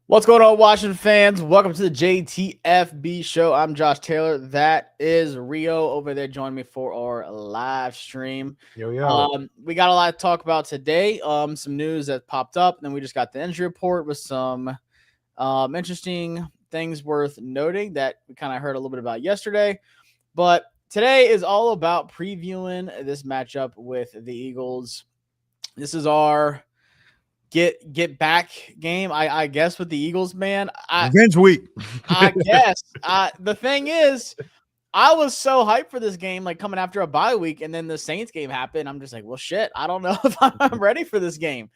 What's going on, Washington fans? Welcome to the JTFB show. I'm Josh Taylor. That is Rio over there joining me for our live stream. Yo. We got a lot to talk about today. Some news that popped up. Then we just got the injury report with some interesting things worth noting that we kind of heard a little bit about yesterday. But today is all about previewing this matchup with the Eagles. This is our get back game, I guess, with the Eagles, man. Revenge week. I guess. The thing is, I was so hyped for this game, like coming after a bye week, and then the Saints game happened. I'm just like, well, shit, I don't know if I'm ready for this game.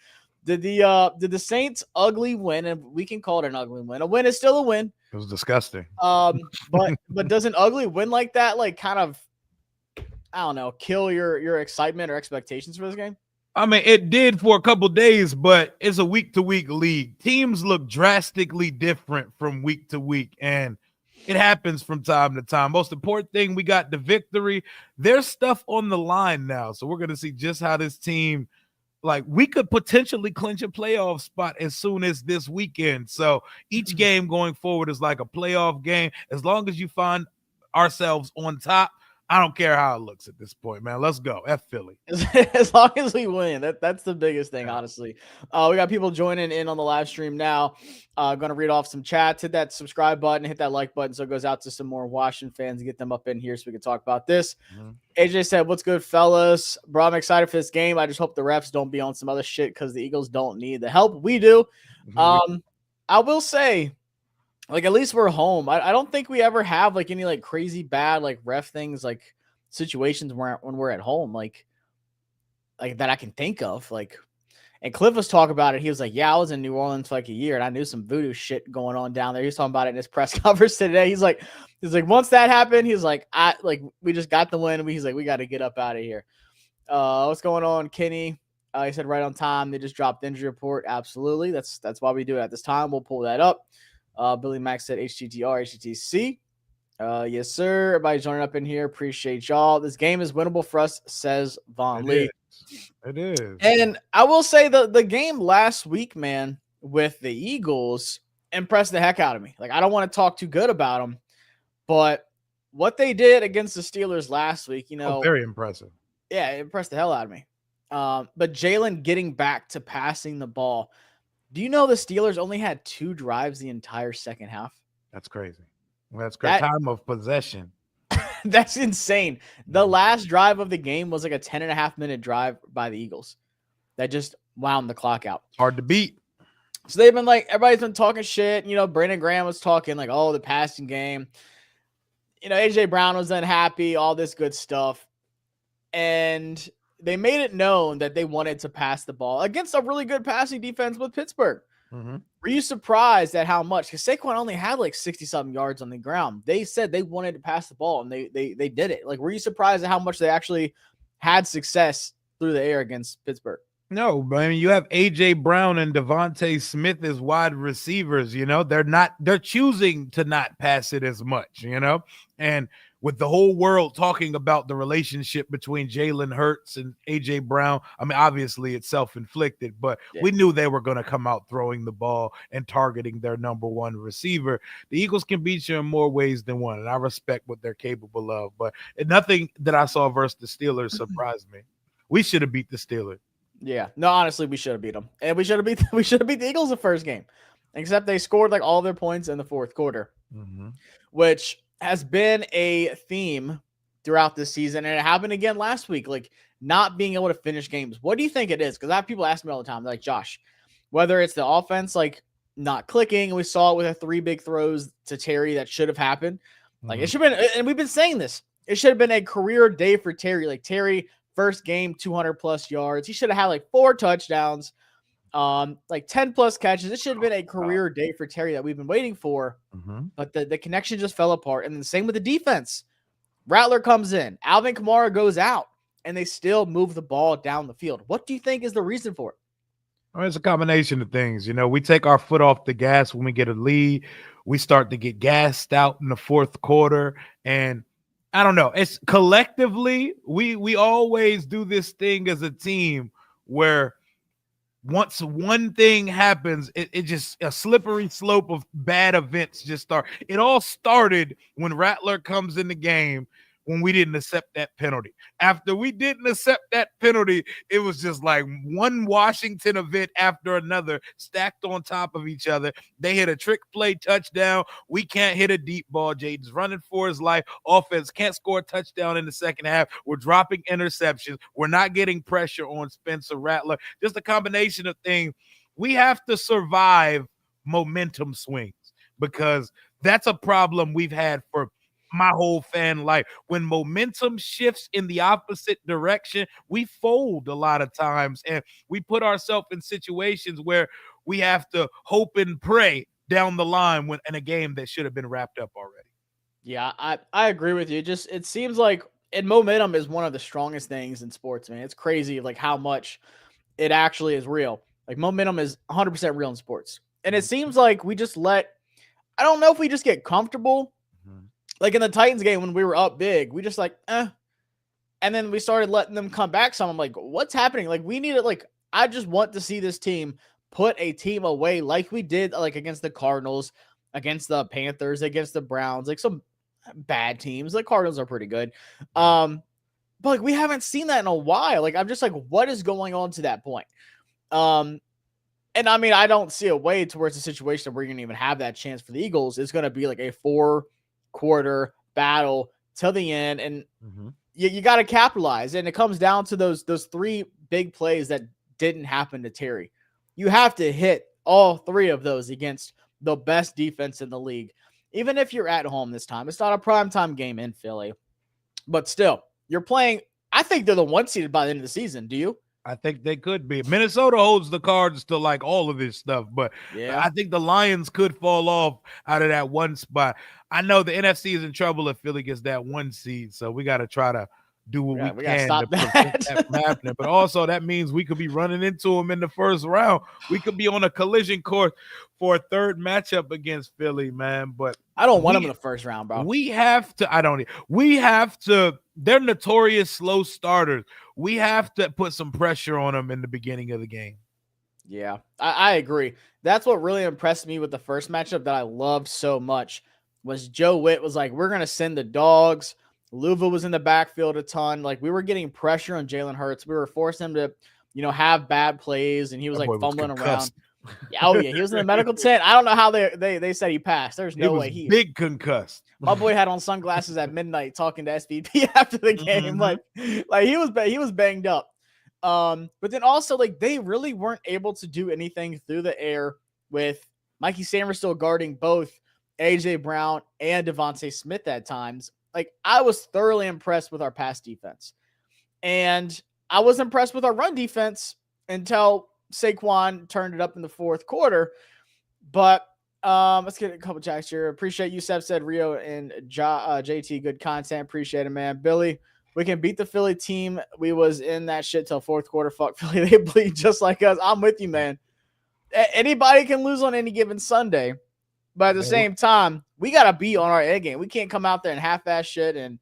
Did the Saints ugly win? And we can call it an ugly win. A win is still a win. It was disgusting. But does an ugly win like that, like, kind of, I don't know, kill your excitement or expectations for this game? I mean, it did for a couple days, but it's a week-to-week league. Teams look drastically different from week to week, and it happens from time to time. Most important thing, we got the victory. There's stuff on the line now, so we're going to see just how this team, like, we could potentially clinch a playoff spot as soon as this weekend. So each game going forward is like a playoff game. As long as you find ourselves on top, I don't care how it looks at this point, man. Let's go. F Philly. As long as we win, that's the biggest thing, honestly. We got people joining in on the live stream now. Going to read off some chats. Hit that subscribe button, hit that like button so it goes out to some more Washington fans, get them up in here so we can talk about this. AJ said, what's good, fellas? Bro, I'm excited for this game. I just hope the refs don't be on some other shit because the Eagles don't need the help. We do. I will say, like, at least we're home. I don't think we ever have, like, any, like, crazy bad, like, ref things, like, situations where when we're at home, like that I can think of. Like, and Cliff was talking about it. He was like, yeah, I was in New Orleans for like a year and I knew some voodoo shit going on down there. He was talking about it in his press conference today. He's like, once that happened, he's like, we just got the win. He's like, we got to get up out of here. What's going on, Kenny? He said right on time. They just dropped the injury report. Absolutely. That's why we do it at this time. We'll pull that up. Billy Max said HTTR, HTTC. Yes, sir. Everybody joining up in here. Appreciate y'all. This game is winnable for us, says Von Lee. It is. And I will say the game last week, man, with the Eagles impressed the heck out of me. Like, I don't want to talk too good about them, but what they did against the Steelers last week, very impressive. Yeah, it impressed the hell out of me. But Jalen getting back to passing the ball. Do you know the Steelers only had 2 drives the entire second half? That's crazy. That's great. Time of possession. That's insane. The last drive of the game was like a 10.5-minute drive by the Eagles that just wound the clock out. Hard to beat. So they've been like, everybody's been talking shit. Brandon Graham was talking like, oh, the passing game. AJ Brown was unhappy, all this good stuff. And they made it known that they wanted to pass the ball against a really good passing defense with Pittsburgh. Were you surprised at how much? Because Saquon only had like 60-something yards on the ground. They said they wanted to pass the ball, and they did it. Like, were you surprised at how much they actually had success through the air against Pittsburgh? No, but I mean, you have A.J. Brown and Devontae Smith as wide receivers. They're choosing to not pass it as much. And with the whole world talking about the relationship between Jalen Hurts and A.J. Brown, I mean, obviously it's self-inflicted, but we knew they were going to come out throwing the ball and targeting their number one receiver. The Eagles can beat you in more ways than one, and I respect what they're capable of. But nothing that I saw versus the Steelers surprised me. We should have beat the Steelers. Yeah, no, honestly, we should have beat them, and we should have beat the Eagles the first game, except they scored like all their points in the fourth quarter, which has been a theme throughout this season, and it happened again last week, like not being able to finish games. What do you think it is? Because I have people ask me all the time, like, Josh, whether it's the offense like not clicking, and we saw it with the 3 big throws to Terry that should have happened. Like, it should have been, and we've been saying this, it should have been a career day for Terry. Like, Terry, first game, 200 plus yards. He should have had like 4 touchdowns, like 10 plus catches. It should have been a career day for Terry that we've been waiting for. But the connection just fell apart. And the same with the defense. Rattler comes in, Alvin Kamara goes out, and they still move the ball down the field. What do you think is the reason for it? Well, it's a combination of things. We take our foot off the gas when we get a lead. We start to get gassed out in the fourth quarter, and I don't know. It's collectively, we always do this thing as a team where once one thing happens, it just a slippery slope of bad events just start. It all started when Rattler comes in the game when we didn't accept that penalty. After we didn't accept that penalty, it was just like one Washington event after another stacked on top of each other. They hit a trick play touchdown. We can't hit a deep ball. Jaden's running for his life. Offense can't score a touchdown in the second half. We're dropping interceptions. We're not getting pressure on Spencer Rattler. Just a combination of things. We have to survive momentum swings because that's a problem we've had for my whole fan life. When momentum shifts in the opposite direction, we fold a lot of times and we put ourselves in situations where we have to hope and pray down the line when in a game that should have been wrapped up already. Yeah, I agree with you. Just it seems like and momentum is one of the strongest things in sports, man. It's crazy like how much it actually is real. Like momentum is 100% real in sports. And it seems like we just I don't know if we just get comfortable. Like in the Titans game when we were up big, we just and then we started letting them come back some. I'm like, what's happening? Like we need it. I just want to see this team put a team away like we did like against the Cardinals, against the Panthers, against the Browns, like some bad teams. The Cardinals are pretty good. But like we haven't seen that in a while. Like I'm just like, what is going on to that point? And I mean, I don't see a way towards a situation where you're gonna even have that chance for the Eagles. It's gonna be like a 4-quarter battle till the end, and you got to capitalize. And it comes down to those three big plays that didn't happen to Terry. You have to hit all three of those against the best defense in the league. Even if you're at home this time, it's not a primetime game in Philly, but still, you're playing. I think they're the 1 seeded by the end of the season. Do you? I think they could be. Minnesota holds the cards to like all of this stuff, but yeah. I think the Lions could fall off out of that one spot. I know the NFC is in trouble if Philly gets that 1 seed, so we got to try to do what we can to prevent that from happening. But also that means we could be running into them in the first round. We could be on a collision course for a third matchup against Philly, man. But I don't want them in the first round, bro. We have to. They're notorious slow starters. We have to put some pressure on them in the beginning of the game. Yeah, I agree. That's what really impressed me with the first matchup that I loved so much was Joe Witt was like, we're going to send the dogs. Luva was in the backfield a ton. Like we were getting pressure on Jalen Hurts. We were forcing him to, have bad plays, and he was like fumbling around. Oh yeah, he was in the medical tent. I don't know how they said he passed. There's no way he big concussed. My boy had on sunglasses at midnight talking to SVP after the game. Like he was banged up. But then also like they really weren't able to do anything through the air with Mikey Sanders still guarding both AJ Brown and Devontae Smith at times. Like I was thoroughly impressed with our pass defense, and I was impressed with our run defense until Saquon turned it up in the fourth quarter. But let's get a couple checks here. Appreciate you, Seb said Rio and JT. Good content. Appreciate it, man. Billy, we can beat the Philly team. We was in that shit till fourth quarter. Fuck Philly. They bleed just like us. I'm with you, man. Anybody can lose on any given Sunday. But at the same time, we got to be on our A game. We can't come out there and half-ass shit and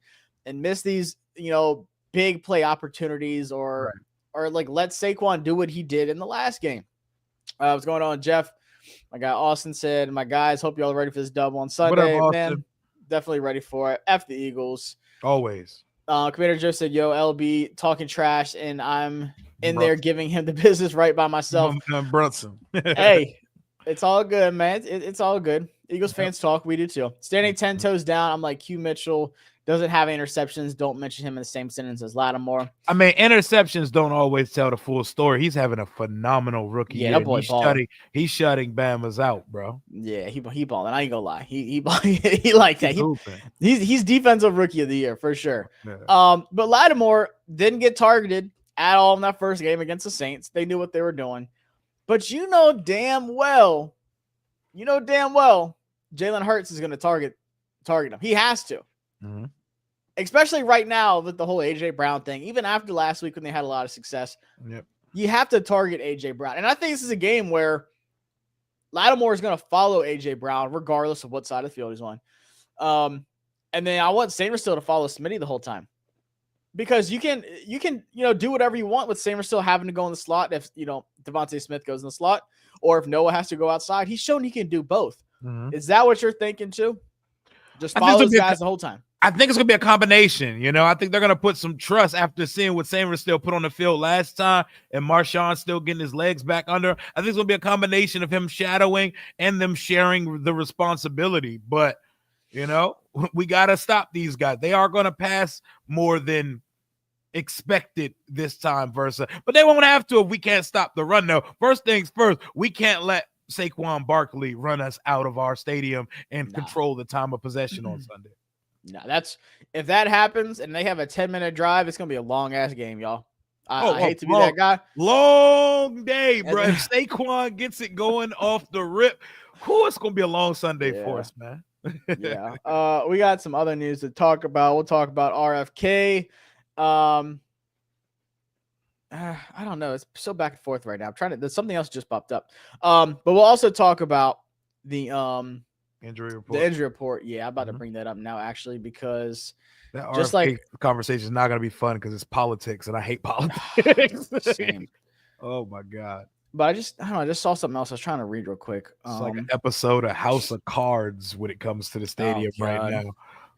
miss these, big play opportunities or like let Saquon do what he did in the last game. What's going on, Jeff? My guy Austin said, my guys, hope y'all ready for this double on Sunday. What up, man, definitely ready for it. F the Eagles. Always. Commander Joe said, yo, LB talking trash, and I'm in there giving him the business right by myself. Brunson. Hey, it's all good, man. It's all good. Eagles fans talk. We do too. Standing 10 toes down. I'm like, Q Mitchell doesn't have interceptions. Don't mention him in the same sentence as Lattimore. I mean, interceptions don't always tell the full story. He's having a phenomenal rookie year. That boy he's shutting Bama's out, bro. Yeah, he balling. I ain't gonna lie. He like that. He's defensive rookie of the year for sure. Yeah. But Lattimore didn't get targeted at all in that first game against the Saints. They knew what they were doing. But you know damn well, Jalen Hurts is going to target him. He has to. Mm-hmm. Especially right now with the whole AJ Brown thing. Even after last week when they had a lot of success, you have to target AJ Brown. And I think this is a game where Lattimore is going to follow AJ Brown regardless of what side of the field he's on. And then I want Sanders still to follow Smitty the whole time. Because you can do whatever you want with Sanders still having to go in the slot if Devontae Smith goes in the slot, or if Noah has to go outside. He's shown he can do both. Mm-hmm. Is that what you're thinking too? Just I follow those guys the whole time. I think it's going to be a combination. You know, I think they're going to put some trust after seeing what Sanders still put on the field last time and Marshawn still getting his legs back under. I think it's going to be a combination of him shadowing and them sharing the responsibility. But, you know, we got to stop these guys. They are going to pass more than expected this time versus, but they won't have to if we can't stop the run, though. First things first, we can't let Saquon Barkley run us out of our stadium and control the time of possession on Sunday. No, if that happens and they have a 10-minute drive, it's gonna be a long ass game, y'all. I hate to be that guy. Long day, bro. If Saquon gets it going off the rip, it's gonna be a long Sunday for us, man. Yeah. We got some other news to talk about. We'll talk about RFK. I don't know. It's so back and forth right now. There's something else just popped up. But we'll also talk about the injury report. The injury report. Yeah, I'm about to bring that up now, actually, because that just like conversation is not going to be fun because it's politics, and I hate politics. Same. Oh my god! But I don't know. I just saw something else. I was trying to read real quick. It's like an episode of House of Cards when it comes to the stadium right now.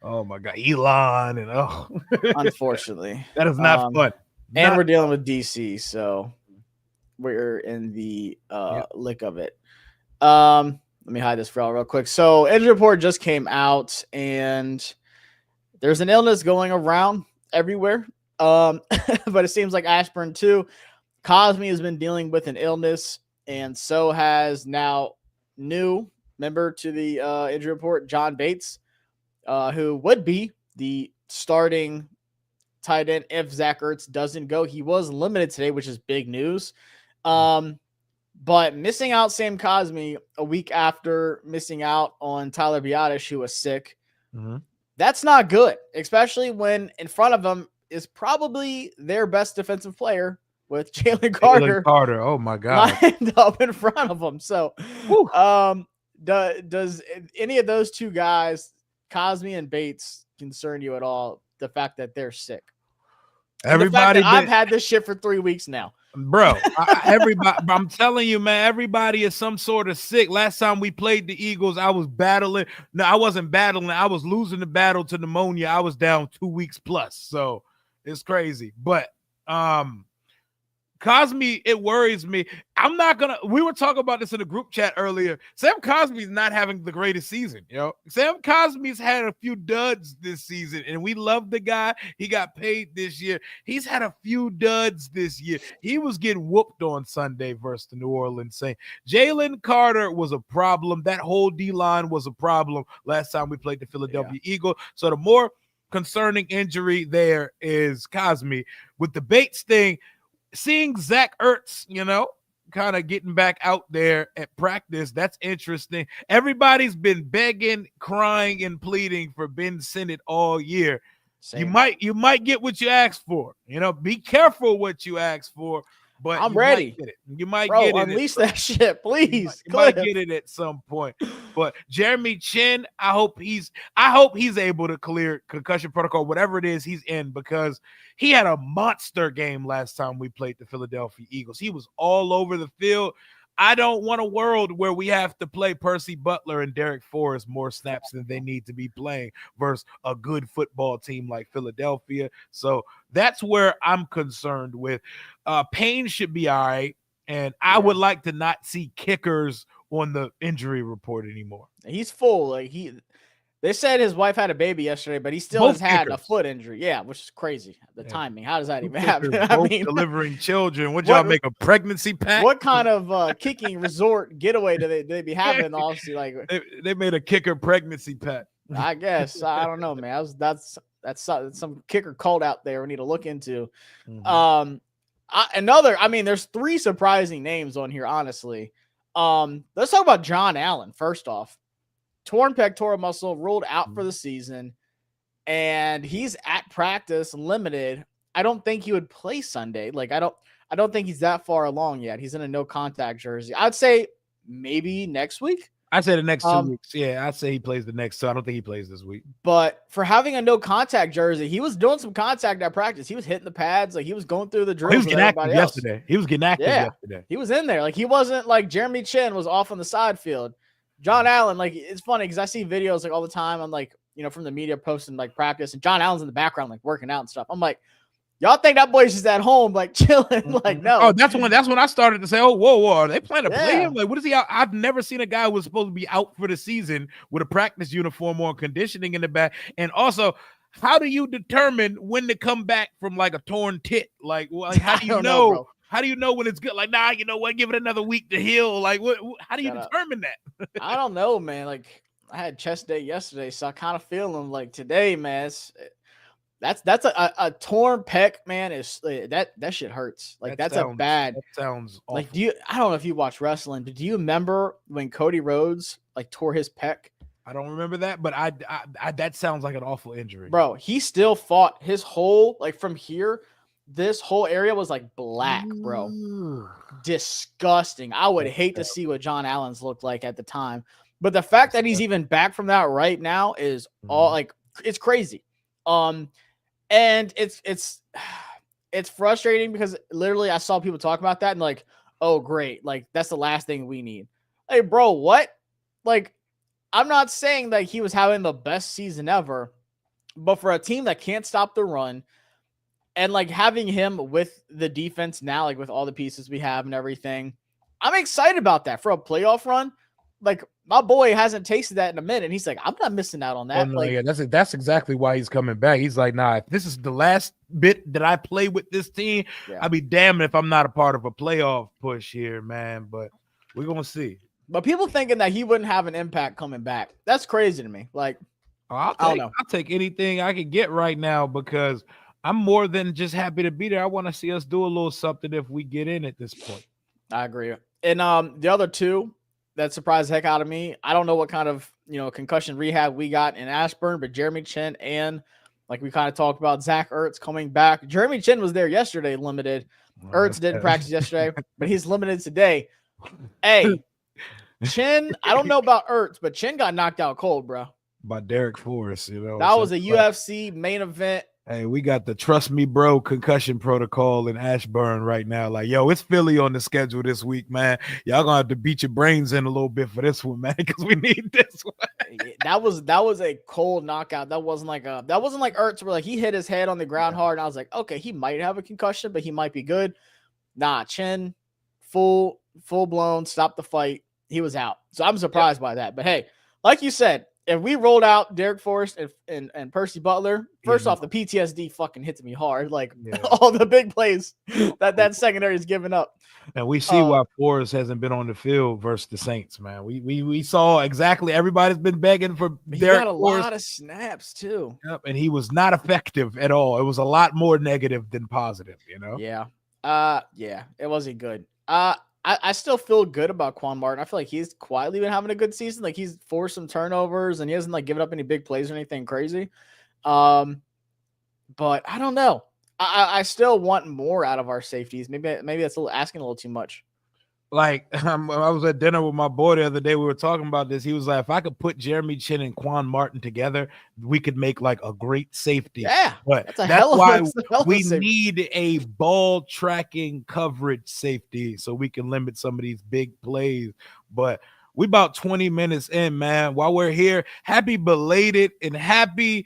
Oh my god, Elon and unfortunately, that is not fun. And we're dealing with DC, so we're in the lick of it. Let me hide this for y'all real quick. So, injury report just came out, and there's an illness going around everywhere. But it seems like Ashburn too. Cosme has been dealing with an illness, and so has now new member to the injury report, John Bates, who would be the starting tight end if Zach Ertz doesn't go. He was limited today, which is big news. But missing out Sam Cosme a week after missing out on Tyler Biadasz, who was sick, that's not good, especially when in front of them is probably their best defensive player with Jalen Carter. Oh my God. Lined up in front of them. So, does any of those two guys, Cosme and Bates, concern you at all? The fact that they're sick. Everybody, I've had this shit for 3 weeks now, bro. Everybody, I'm telling you, man. Everybody is some sort of sick. Last time we played the Eagles, I was battling. No, I wasn't battling. I was losing the battle to pneumonia. I was down 2 weeks plus, so it's crazy. But Cosme, it worries me. We were talking about this in the group chat earlier. Sam Cosme's not having the greatest season, Sam Cosme's had a few duds this season, and we love the guy. He got paid this year. He's had a few duds this year. He was getting whooped on Sunday versus the New Orleans Saints. Jalen Carter was a problem. That whole D-line was a problem last time we played the Philadelphia Eagles. So the more concerning injury there is Cosme. With the Bates thing, seeing Zach Ertz, kind of getting back out there at practice, that's interesting. Everybody's been begging, crying, and pleading for Ben Sinnott all year. Same. You might get what you asked for. Be careful what you ask for. But I'm ready. You might get it. Unleash that shit, please. You might get it at some point. But Jeremy Chin, I hope he's able to clear concussion protocol, whatever it is he's in, because he had a monster game last time we played the Philadelphia Eagles. He was all over the field. I don't want a world where we have to play Percy Butler and Derek Forrest more snaps than they need to be playing versus a good football team like Philadelphia. So that's where I'm concerned with. Payne should be all right, and I would like to not see kickers on the injury report anymore. He's full. They said his wife had a baby yesterday, but he still has had a foot injury. Yeah, which is crazy. The timing. How does that even happen? I mean, delivering children. What y'all make a pregnancy pack? What kind of kicking resort getaway do they be having? Honestly, they made a kicker pregnancy pack. I guess I don't know, man. That's some kicker cult out there we need to look into. There's 3 surprising names on here. Honestly, let's talk about John Allen first off. Torn pectoral muscle, ruled out for the season, and he's at practice limited. I don't think he would play Sunday. I don't think he's that far along yet. He's in a no contact jersey. I'd say maybe next week. I say the next 2 weeks. Yeah, I'd say he plays the next 2. I don't think he plays this week. But for having a no contact jersey, he was doing some contact at practice. He was hitting the pads, like he was going through the drills. He was getting active yesterday. He was getting active yesterday. He was in there. Like he wasn't like Jeremy Chin was off on the side field. John Allen, like it's funny because I see videos like all the time on like, from the media posting like practice, and John Allen's in the background like working out and stuff. I'm like, y'all think that boy's just at home like chilling? Like no. Oh, that's when I started to say, oh, whoa, are they planning to play him? Like, what is he out? I've never seen a guy who was supposed to be out for the season with a practice uniform on, conditioning in the back. And also, how do you determine when to come back from like a torn tit? Like how do you know? How do you know when it's good? Like, nah, you know what? Give it another week to heal. Like, how do you determine that? I don't know, man. Like, I had chest day yesterday, so I kind of feel him. Like today, man, that's a torn pec, man. Is that shit hurts. Like that sounds awful. Like, I don't know if you watch wrestling, but do you remember when Cody Rhodes like tore his pec? I don't remember that, but I that sounds like an awful injury, bro. He still fought his whole like from here. This whole area was like black, bro. Disgusting. I would hate to see what John Allen's looked like at the time. But the fact that he's even back from that right now is all like it's crazy. And it's frustrating because literally I saw people talk about that and like, oh great, like that's the last thing we need. Hey, bro, what? Like, I'm not saying that he was having the best season ever, but for a team that can't stop the run. And like having him with the defense now, like with all the pieces we have and everything, I'm excited about that for a playoff run. Like my boy hasn't tasted that in a minute. And he's like, I'm not missing out on that. Oh, no, like, yeah, that's exactly why he's coming back. He's like, nah, if this is the last bit that I play with this team, I'll be damned if I'm not a part of a playoff push here, man. But we're gonna see. But people thinking that he wouldn't have an impact coming back, that's crazy to me. Like, I'll take anything I can get right now because I'm more than just happy to be there. I want to see us do a little something if we get in at this point. I agree. And the other two that surprised the heck out of me, I don't know what kind of concussion rehab we got in Ashburn, but Jeremy Chin and like we kind of talked about Zach Ertz coming back. Jeremy Chin was there yesterday, limited. Ertz didn't practice yesterday, but he's limited today. Hey, Chin, I don't know about Ertz, but Chin got knocked out cold, bro. By Derek Forrest, that was a UFC main event. Hey, we got the Trust Me Bro concussion protocol in Ashburn right now. Like, yo, it's Philly on the schedule this week, man. Y'all gonna have to beat your brains in a little bit for this one, man, because we need this one. That was a cold knockout. That wasn't like Ertz where like he hit his head on the ground hard, and I was like, okay, he might have a concussion, but he might be good. Nah, Chin, full blown, stop the fight. He was out. So I'm surprised by that. But hey, like you said, if we rolled out Derek Forrest and Percy Butler, first off, the PTSD fucking hits me hard. Like all the big plays that secondary is giving up. And we see why Forrest hasn't been on the field versus the Saints, man. We saw exactly everybody's been begging for Derek got a Forrest. Lot of snaps too. Yep, and he was not effective at all. It was a lot more negative than positive, Yeah. It wasn't good. I still feel good about Quan Martin. I feel like he's quietly been having a good season. Like he's forced some turnovers and he hasn't like given up any big plays or anything crazy. But I don't know. I still want more out of our safeties. Maybe that's asking a little too much. Like I was at dinner with my boy the other day. We were talking about this. He was like, if I could put Jeremy Chin and Quan Martin together, we could make like a great safety. Yeah, but that's why we need a ball tracking coverage safety so we can limit some of these big plays. But we about 20 minutes in, man. While we're here, happy belated and happy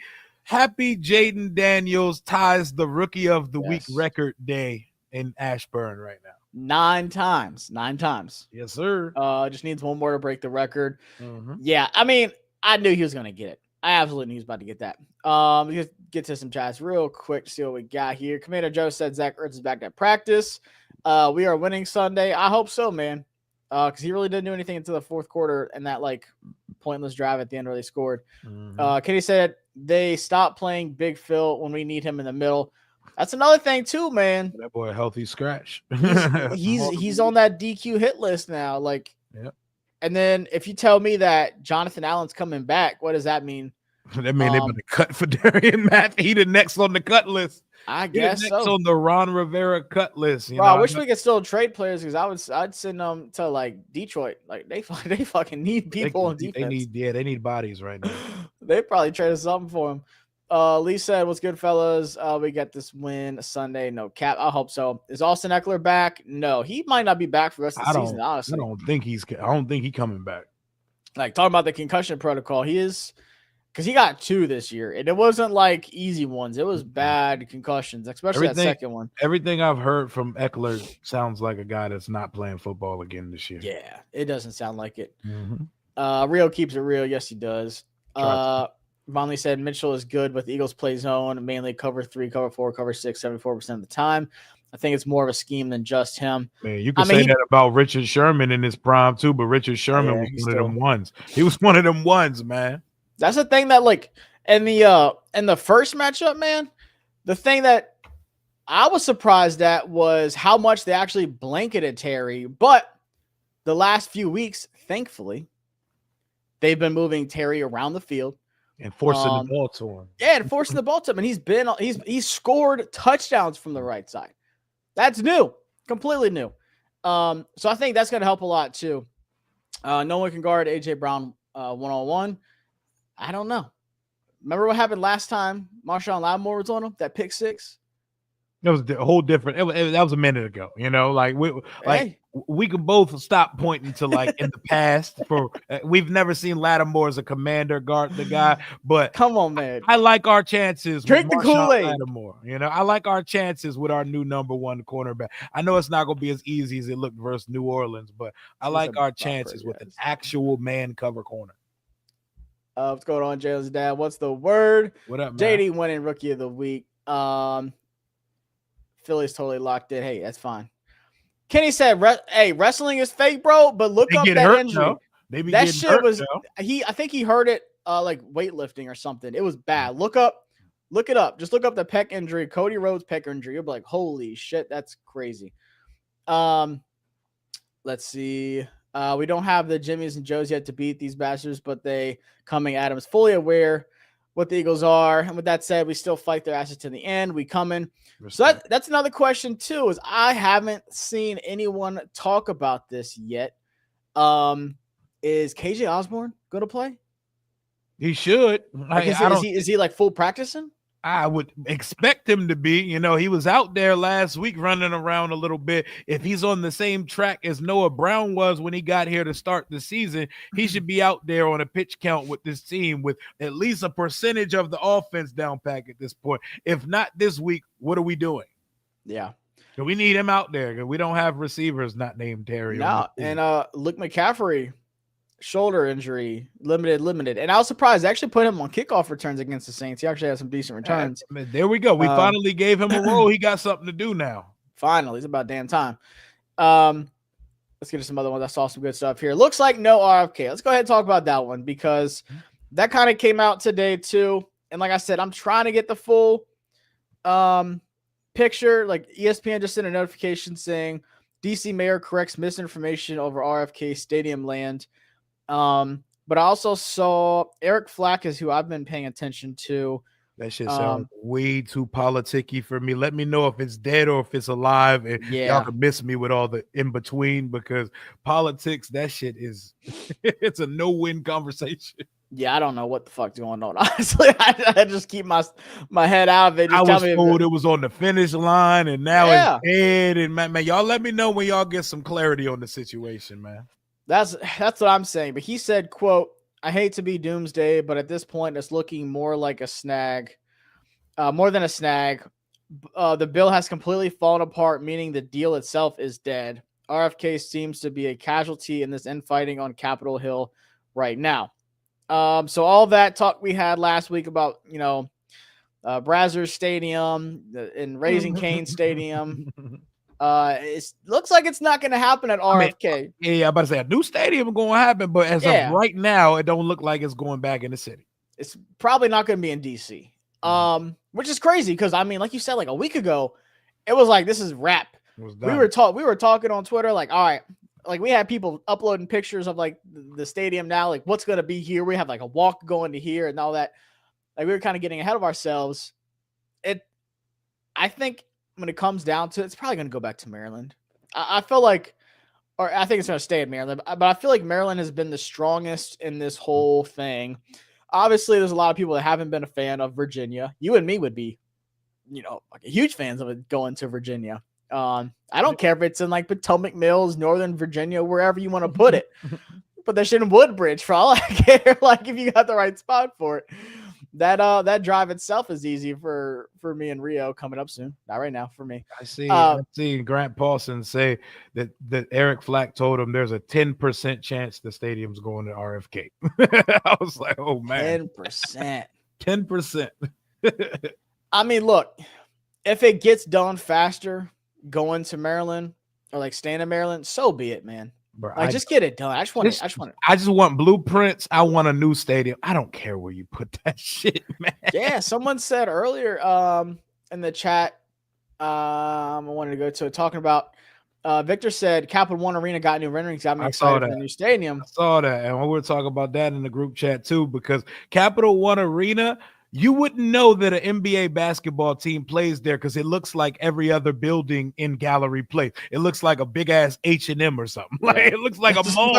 Jaden Daniels ties the Rookie of the Week record day in Ashburn right now. 9 times. Yes, sir. Just needs one more to break the record. Yeah, I mean, I knew he was gonna get it. I absolutely knew he was about to get that. Let's get to some chats real quick to see what we got here. Commander Joe said Zach Ertz is back at practice. We are winning Sunday. I hope so, man. Because he really didn't do anything until the fourth quarter and that like pointless drive at the end where they scored. Kenny said they stopped playing Big Phil when we need him in the middle. That's another thing too, man. That boy a healthy scratch. he's on that DQ hit list now. Like, and then if you tell me that Jonathan Allen's coming back, what does that mean? That means they're going to cut for Darian Mathey, the next on the cut list. I You're guess next so. on the Ron Rivera cut list. Bro, I wish we could still trade players because I'd send them to like Detroit. Like they fucking need people on defense. They need bodies right now. They probably traded something for him. Lee said, "What's good, fellas? We got this win Sunday. No cap. I hope so. Is Austin Eckler back? No, he might not be back for the rest of the season. Honestly, I don't think he's coming back. Like talking about the concussion protocol, he is because he got 2 this year, and it wasn't like easy ones. It was bad concussions, especially that second one. Everything I've heard from Eckler sounds like a guy that's not playing football again this year. Yeah, it doesn't sound like it. Mm-hmm. Real keeps it real. Yes, he does. Vonley said Mitchell is good with Eagles play zone, mainly cover 3, cover 4, cover 6, 74% of the time. I think it's more of a scheme than just him. Man, you can say that about Richard Sherman in his prime too, but Richard Sherman was one of them ones. He was one of them ones, man. That's the thing that like in the first matchup, man, the thing that I was surprised at was how much they actually blanketed Terry. But the last few weeks, thankfully, they've been moving Terry around the field. And forcing the ball to him. Yeah, and forcing the ball to him. And he's scored touchdowns from the right side. That's new. Completely new. So I think that's going to help a lot too. No one can guard AJ Brown one-on-one. I don't know. Remember what happened last time Marshawn Lattimore was on him? That pick 6? That was a whole different. That was a minute ago, like we can both stop pointing to like in the past. For we've never seen Lattimore as a commander guard the guy, but come on, man, I like our chances. Drink with the Kool-Aid. Lattimore, I like our chances with our new number 1 cornerback. I know it's not going to be as easy as it looked versus New Orleans, but I like our chances with an actual man cover corner. What's going on, Jalen's dad? What's the word? What up, man? JD winning rookie of the week. Philly's totally locked in. Hey, that's fine. Kenny said, "Hey, wrestling is fake, bro." But look up that injury. No. That shit was. I think he heard it like weightlifting or something. It was bad. Look it up. Just look up the pec injury, Cody Rhodes pec injury. You'll be like, holy shit, that's crazy. Let's see. We don't have the Jimmies and Joes yet to beat these bastards, but they coming at him is fully aware what the Eagles are. And with that said, we still fight their asses to the end. We coming. So that's another question too, is I haven't seen anyone talk about this yet. Is KJ Osborne going to play? He should. Is he like full practicing? I would expect him to be. He was out there last week running around a little bit. If he's on the same track as Noah Brown was when he got here to start the season, he should be out there on a pitch count with this team with at least a percentage of the offense down pack at this point. If not this week, what are we doing? Yeah. So we need him out there because we don't have receivers not named Terry. No, and Luke McCaffrey, shoulder injury, limited. And I was surprised. They actually put him on kickoff returns against the Saints. He actually had some decent returns. There we go. We finally gave him a role. He got something to do now. Finally. It's about damn time. Let's get to some other ones. I saw some good stuff here. Looks like no RFK. Let's go ahead and talk about that one because that kind of came out today too. And like I said, I'm trying to get the full picture. Like ESPN just sent a notification saying DC mayor corrects misinformation over RFK stadium land. But I also saw Eric Flack is who I've been paying attention to. That shit sounds way too politicky for me. Let me know if it's dead or if it's alive. And y'all can miss me with all the in between because politics, that shit is it's a no-win conversation. Yeah, I don't know what the fuck's going on. Honestly, I just keep my head out of it. I was told it was on the finish line and now it's dead. And man, y'all let me know when y'all get some clarity on the situation, man. That's what I'm saying. But he said, quote, I hate to be doomsday, but at this point, it's looking more like a snag, more than a snag. The bill has completely fallen apart, meaning the deal itself is dead. RFK seems to be a casualty in this infighting on Capitol Hill right now. So all that talk we had last week about, Brazzers Stadium and Raising Cane Stadium. It looks like it's not going to happen at RFK. I'm about to say a new stadium is going to happen, but as of right now, it don't look like it's going back in the city. It's probably not going to be in DC, which is crazy because like you said, like a week ago, it was like this is rap. We were talking on Twitter, like, all right, like we had people uploading pictures of like the stadium now, like what's going to be here. We have like a walk going to here and all that. Like we were kind of getting ahead of ourselves. I think when it comes down to it, it's probably going to go back to Maryland. I feel like, or I think it's going to stay at Maryland, but I feel like Maryland has been the strongest in this whole thing. Obviously, there's a lot of people that haven't been a fan of Virginia. You and me would be, like huge fans of it going to Virginia. I don't care if it's in like Potomac Mills, Northern Virginia, wherever you want to put it. Put that shit in Woodbridge for all I care. Like if you got the right spot for it. That drive itself is easy for me and Rio coming up soon. Not right now for me. I see Grant Paulson say that Eric Flack told him there's a 10% chance the stadium's going to RFK. I was like, oh man. 10%. 10%. I mean, look, if it gets done faster going to Maryland or like staying in Maryland, so be it, man. Bro, like, just get it done. I just want blueprints. I want a new stadium. I don't care where you put that shit, man. Yeah, someone said earlier in the chat, I wanted to go to it, talking about Victor said Capital One Arena got new renderings. Got me excited for the new stadium. I saw that, and we were talking about that in the group chat too, because Capital One Arena, you wouldn't know that an NBA basketball team plays there because it looks like every other building in Gallery Place. It looks like a big ass H&M or something. Like it looks like a mall.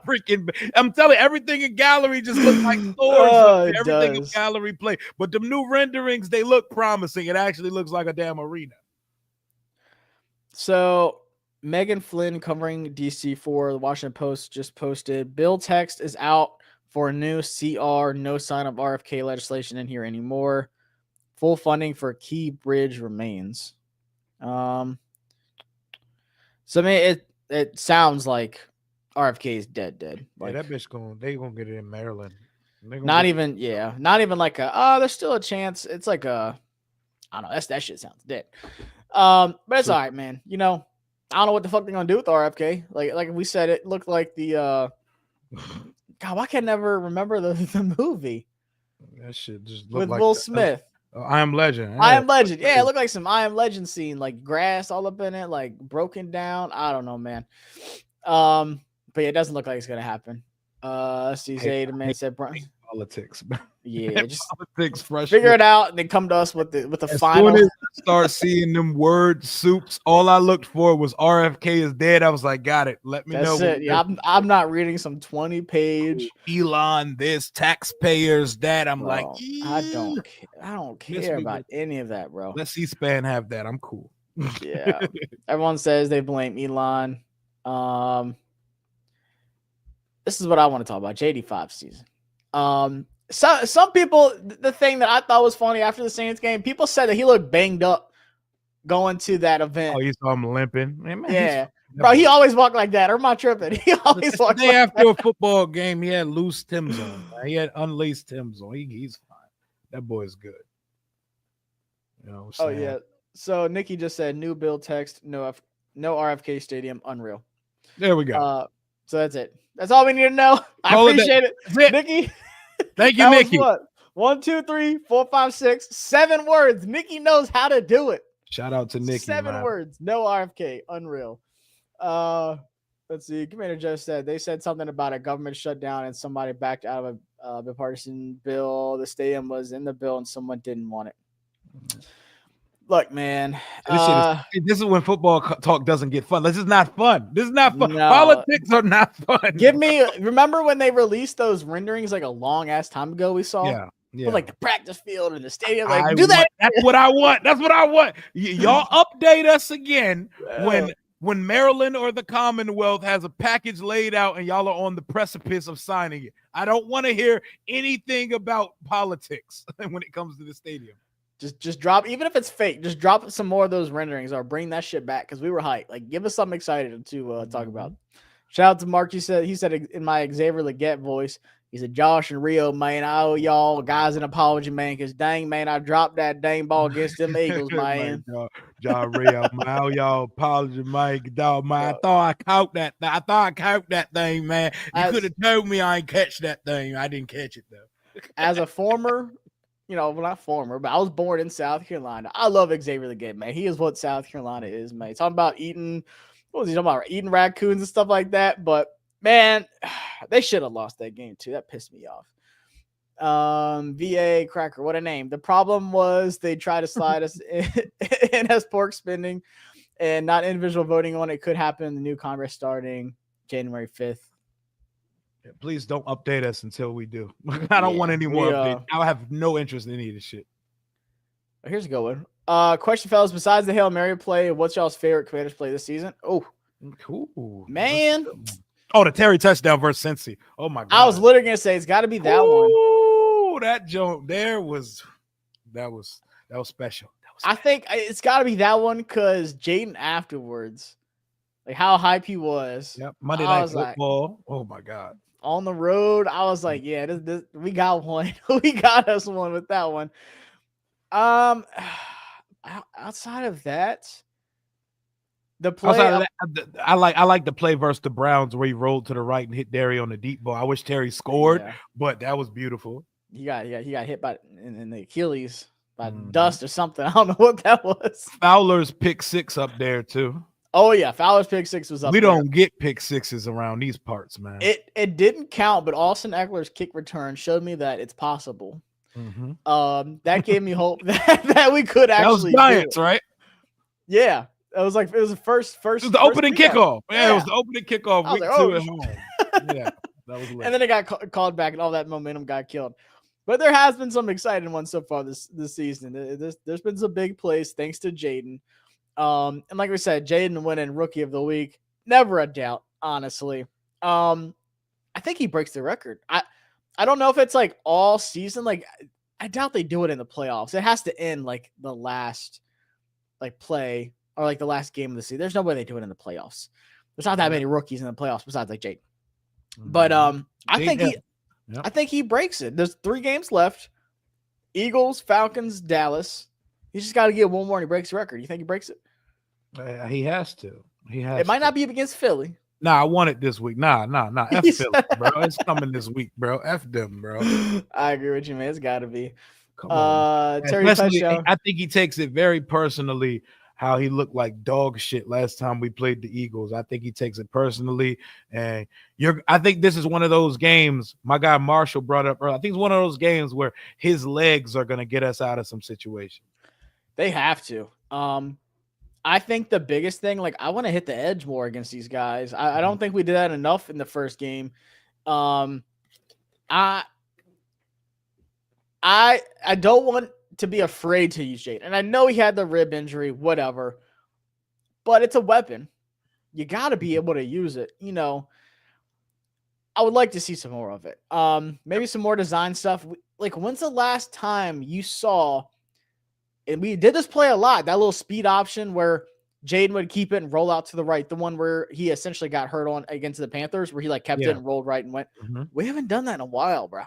Freaking, I'm telling you, everything in Gallery just looks like stores. Everything in Gallery Place. But the new renderings, they look promising. It actually looks like a damn arena. So Megan Flynn, covering DC for the Washington Post, just posted bill text is out for a new CR, no sign of RFK legislation in here anymore. Full funding for Key Bridge remains. So I mean, it sounds like RFK is dead. Like, yeah, that bitch they gonna get it in Maryland. Not even like there's still a chance. It's like I don't know. That shit sounds dead. But it's all right, man. I don't know what the fuck they're gonna do with RFK. Like we said, it looked like the God, why can't I never remember the movie? That shit just looked with like Will Smith. I Am Legend. I Am Legend. Yeah, it looked like some I Am Legend scene, like grass all up in it, like broken down. I don't know, man. But yeah, it doesn't look like it's gonna happen. Let's see. Zay, the man said politics. Yeah, just politics. Figure it out and then come to us with the as final. Soon as I start seeing them word soups, all I looked for was RFK is dead. I was like, got it. Let me know. That's it. Yeah, I'm not reading some 20-page Elon this, taxpayers that. I'm like, I don't care about any of that, bro. Let C-SPAN have that. I'm cool. Yeah. Everyone says they blame Elon. This is what I want to talk about. JD5 season. Some people, the thing that I thought was funny after the Saints game, people said that he looked banged up going to that event. Oh, you saw him limping? Man, yeah. Bro, he always walked like that. Or am I tripping? He always walked like that. After a football game, he had loose Timbs on. He had unlaced Timbs on. He's fine. That boy's good. Oh, yeah. So Nikki just said, new bill text, no RFK Stadium, unreal. There we go. So that's it. That's all we need to know. I appreciate it. Nikki. Thank you, Nikki. What? 1, 2, 3, 4, 5, 6, 7 words. Nikki knows how to do it. Shout out to Nikki. 7 words. No RFK. Unreal. Let's see. Commander Joe said they said something about a government shutdown and somebody backed out of a bipartisan bill. The stadium was in the bill and someone didn't want it. Look, man. This is when football talk doesn't get fun. This is not fun. No. Politics are not fun. Remember when they released those renderings like a long ass time ago? We saw, yeah. With like the practice field and the stadium. Like, do that. That's what I want. That's what I want. Y'all update us again when Maryland or the Commonwealth has a package laid out and y'all are on the precipice of signing it. I don't want to hear anything about politics when it comes to the stadium. Just drop, even if it's fake, just drop some more of those renderings or bring that shit back because we were hyped. Like, give us something exciting to talk about. Shout out to Mark. He said in my Xavier Leggett voice, he said, Josh and Rio, man, I owe y'all guys an apology, man, because dang, man, I dropped that dang ball against them Eagles, man. John Rio, man, I owe y'all apology, Mike. Dog, man, I thought I caught that. I thought I caught that thing, man. You could have told me I ain't catch that thing. I didn't catch it, though. As a former... not former, but I was born in South Carolina. I love Xavier Leggett, man. He is what South Carolina is, man. Talking about eating raccoons and stuff like that. But man, they should have lost that game too. That pissed me off. VA Cracker, what a name. The problem was they tried to slide us in as pork spending and not individual voting on it. Could happen in the new Congress starting January 5th. Yeah, please don't update us until we do. I don't want any more updates. I have no interest in any of this shit. Here's a good one. Question, fellas. Besides the Hail Mary play, what's y'all's favorite Commanders play this season? Oh, cool, man. Oh, the Terry touchdown versus Cincy. Oh my god. I was literally gonna say it's got to be that one. Oh, that joke there was special. I think it's got to be that one because Jaden afterwards, like how hype he was. Yep. Monday Night Football. Like, oh my god. On the road, I was like, yeah, this we got one. We got us one with that one. Outside of that, the play I like the play versus the Browns where he rolled to the right and hit Derry on the deep ball. I wish Terry scored, but that was beautiful. He got hit by in the Achilles by dust or something. I don't know what that was. Fowler's pick 6 up there too. Oh yeah, Fowler's pick 6 was up. We don't get pick 6s around these parts, man. It didn't count, but Austin Eckler's kick return showed me that it's possible. That gave me hope that we could actually. That was Giants, right? Yeah, it was the first. It was the opening kickoff. Yeah, it was the opening kickoff week 2 at home. Yeah, that was lit. And then it got called back, and all that momentum got killed. But there has been some exciting ones so far this season. There's been some big plays thanks to Jaden. And like we said, Jaden winning Rookie of the Week, never a doubt. Honestly, I think he breaks the record. I don't know if it's like all season. Like I doubt they do it in the playoffs. It has to end like the last like play or like the last game of the season. There's no way they do it in the playoffs. There's not that many rookies in the playoffs besides like Jaden. But I think he breaks it. There's 3 games left. Eagles, Falcons, Dallas. He just got to get one more and he breaks the record. You think he breaks it? He has to. It might not be against Philly. Nah, I want it this week. Nah. F Philly, bro. It's coming this week, bro. F them, bro. I agree with you, man. It's got to be. Come on. Terry touchdown. I think he takes it very personally how he looked like dog shit last time we played the Eagles. I think he takes it personally. And I think this is one of those games my guy Marshall brought up earlier. I think it's one of those games where his legs are going to get us out of some situation. They have to. I think the biggest thing, like I want to hit the edge more against these guys. I don't think we did that enough in the first game. I don't want to be afraid to use Jade. And I know he had the rib injury, whatever. But it's a weapon. You got to be able to use it. You know, I would like to see some more of it. Maybe some more design stuff. Like, when's the last time you saw, and we did this play a lot, that little speed option where Jaden would keep it and roll out to the right, the one where he essentially got hurt on against the Panthers, where he like kept it and rolled right and went. We haven't done that in a while, bro.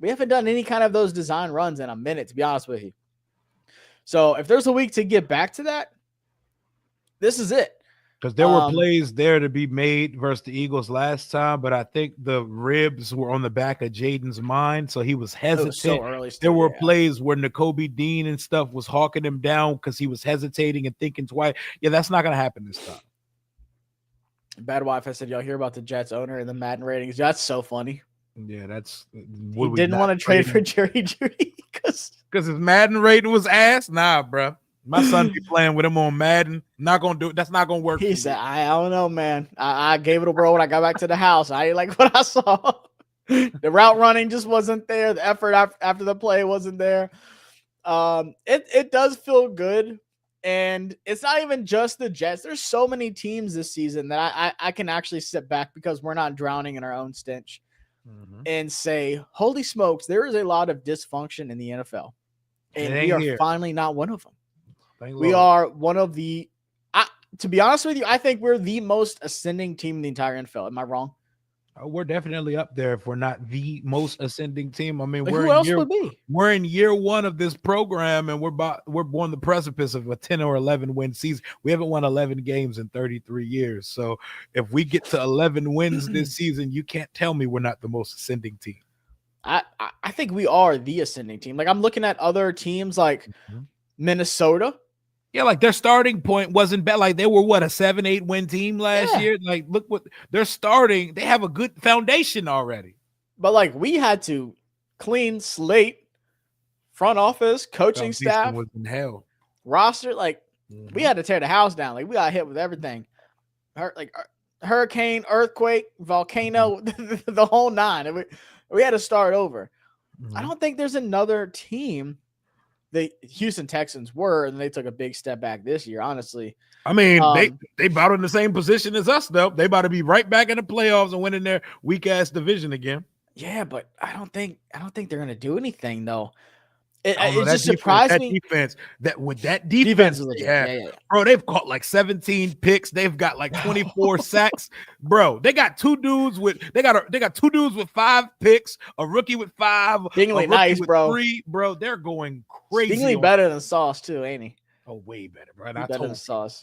We haven't done any kind of those design runs in a minute, to be honest with you. So if there's a week to get back to that, this is it. Because there were plays there to be made versus the Eagles last time, but I think the ribs were on the back of Jaden's mind, so he was hesitant. So early there were plays where N'Kobe Dean and stuff was hawking him down because he was hesitating and thinking twice. Yeah, that's not going to happen this time. Bad Wife, I said, y'all hear about the Jets owner and the Madden ratings? That's so funny. Yeah, that's. He didn't want to trade for Jerry Jeudy because his Madden rating was ass. Nah, bro. My son be playing with him on Madden. Not gonna do it. That's not gonna work. He said, "I don't know, man. I gave it a whirl when I got back to the house. I didn't like what I saw. The route running just wasn't there. The effort after the play wasn't there. It does feel good, and it's not even just the Jets. There's so many teams this season that I can actually sit back because we're not drowning in our own stench and say, holy smokes, there is a lot of dysfunction in the NFL, and we are finally not one of them. We are one of the, to be honest with you, I think we're the most ascending team in the entire NFL. Am I wrong? We're definitely up there if we're not the most ascending team. I mean, like we're in year 1 of this program, and we're on the precipice of a 10 or 11 win season. We haven't won 11 games in 33 years. So if we get to 11 wins this season, you can't tell me we're not the most ascending team. I think we are the ascending team. Like I'm looking at other teams like Minnesota. Yeah, like their starting point wasn't bad. Like they were a 7-8 win team last year. Like look what they're starting. They have a good foundation already. But like we had to clean slate, front office, coaching Foundation staff, was in hell. roster. Like we had to tear the house down. Like we got hit with everything. Hurricane, earthquake, volcano, the whole nine. And we had to start over. I don't think there's another team. The Houston Texans were, and they took a big step back this year, honestly. I mean, they about in the same position as us, though. They about to be right back in the playoffs and winning their weak ass division again. Yeah, but I don't think they're gonna do anything though. It defense, just surprised me. With that defense, yeah. Bro, they've caught like 17 picks. They've got like 24 sacks, bro. They got two dudes with 5 picks, a rookie with 5, Bingley nice, with bro. 3, bro. They're going crazy. Bingley better than Sauce too, ain't he? Oh, way better, bro. Better than Sauce.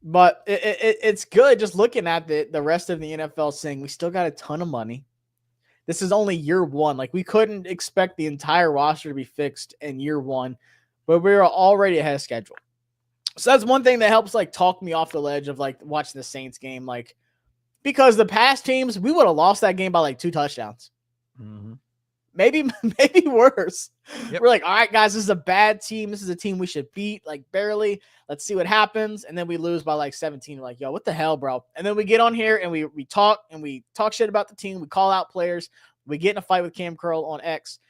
But it's good just looking at the rest of the NFL saying we still got a ton of money. This is only year one. Like we couldn't expect the entire roster to be fixed in year one, but we were already ahead of schedule. So that's one thing that helps like talk me off the ledge of like watching the Saints game. Like, because the past teams, we would have lost that game by like 2 touchdowns. Mm-hmm. Maybe worse. Yep. We're like, all right, guys, this is a bad team. This is a team we should beat, like barely. Let's see what happens. And then we lose by like 17. We're like, yo, what the hell, bro? And then we get on here and we talk shit about the team. We call out players. We get in a fight with Cam Curl on X.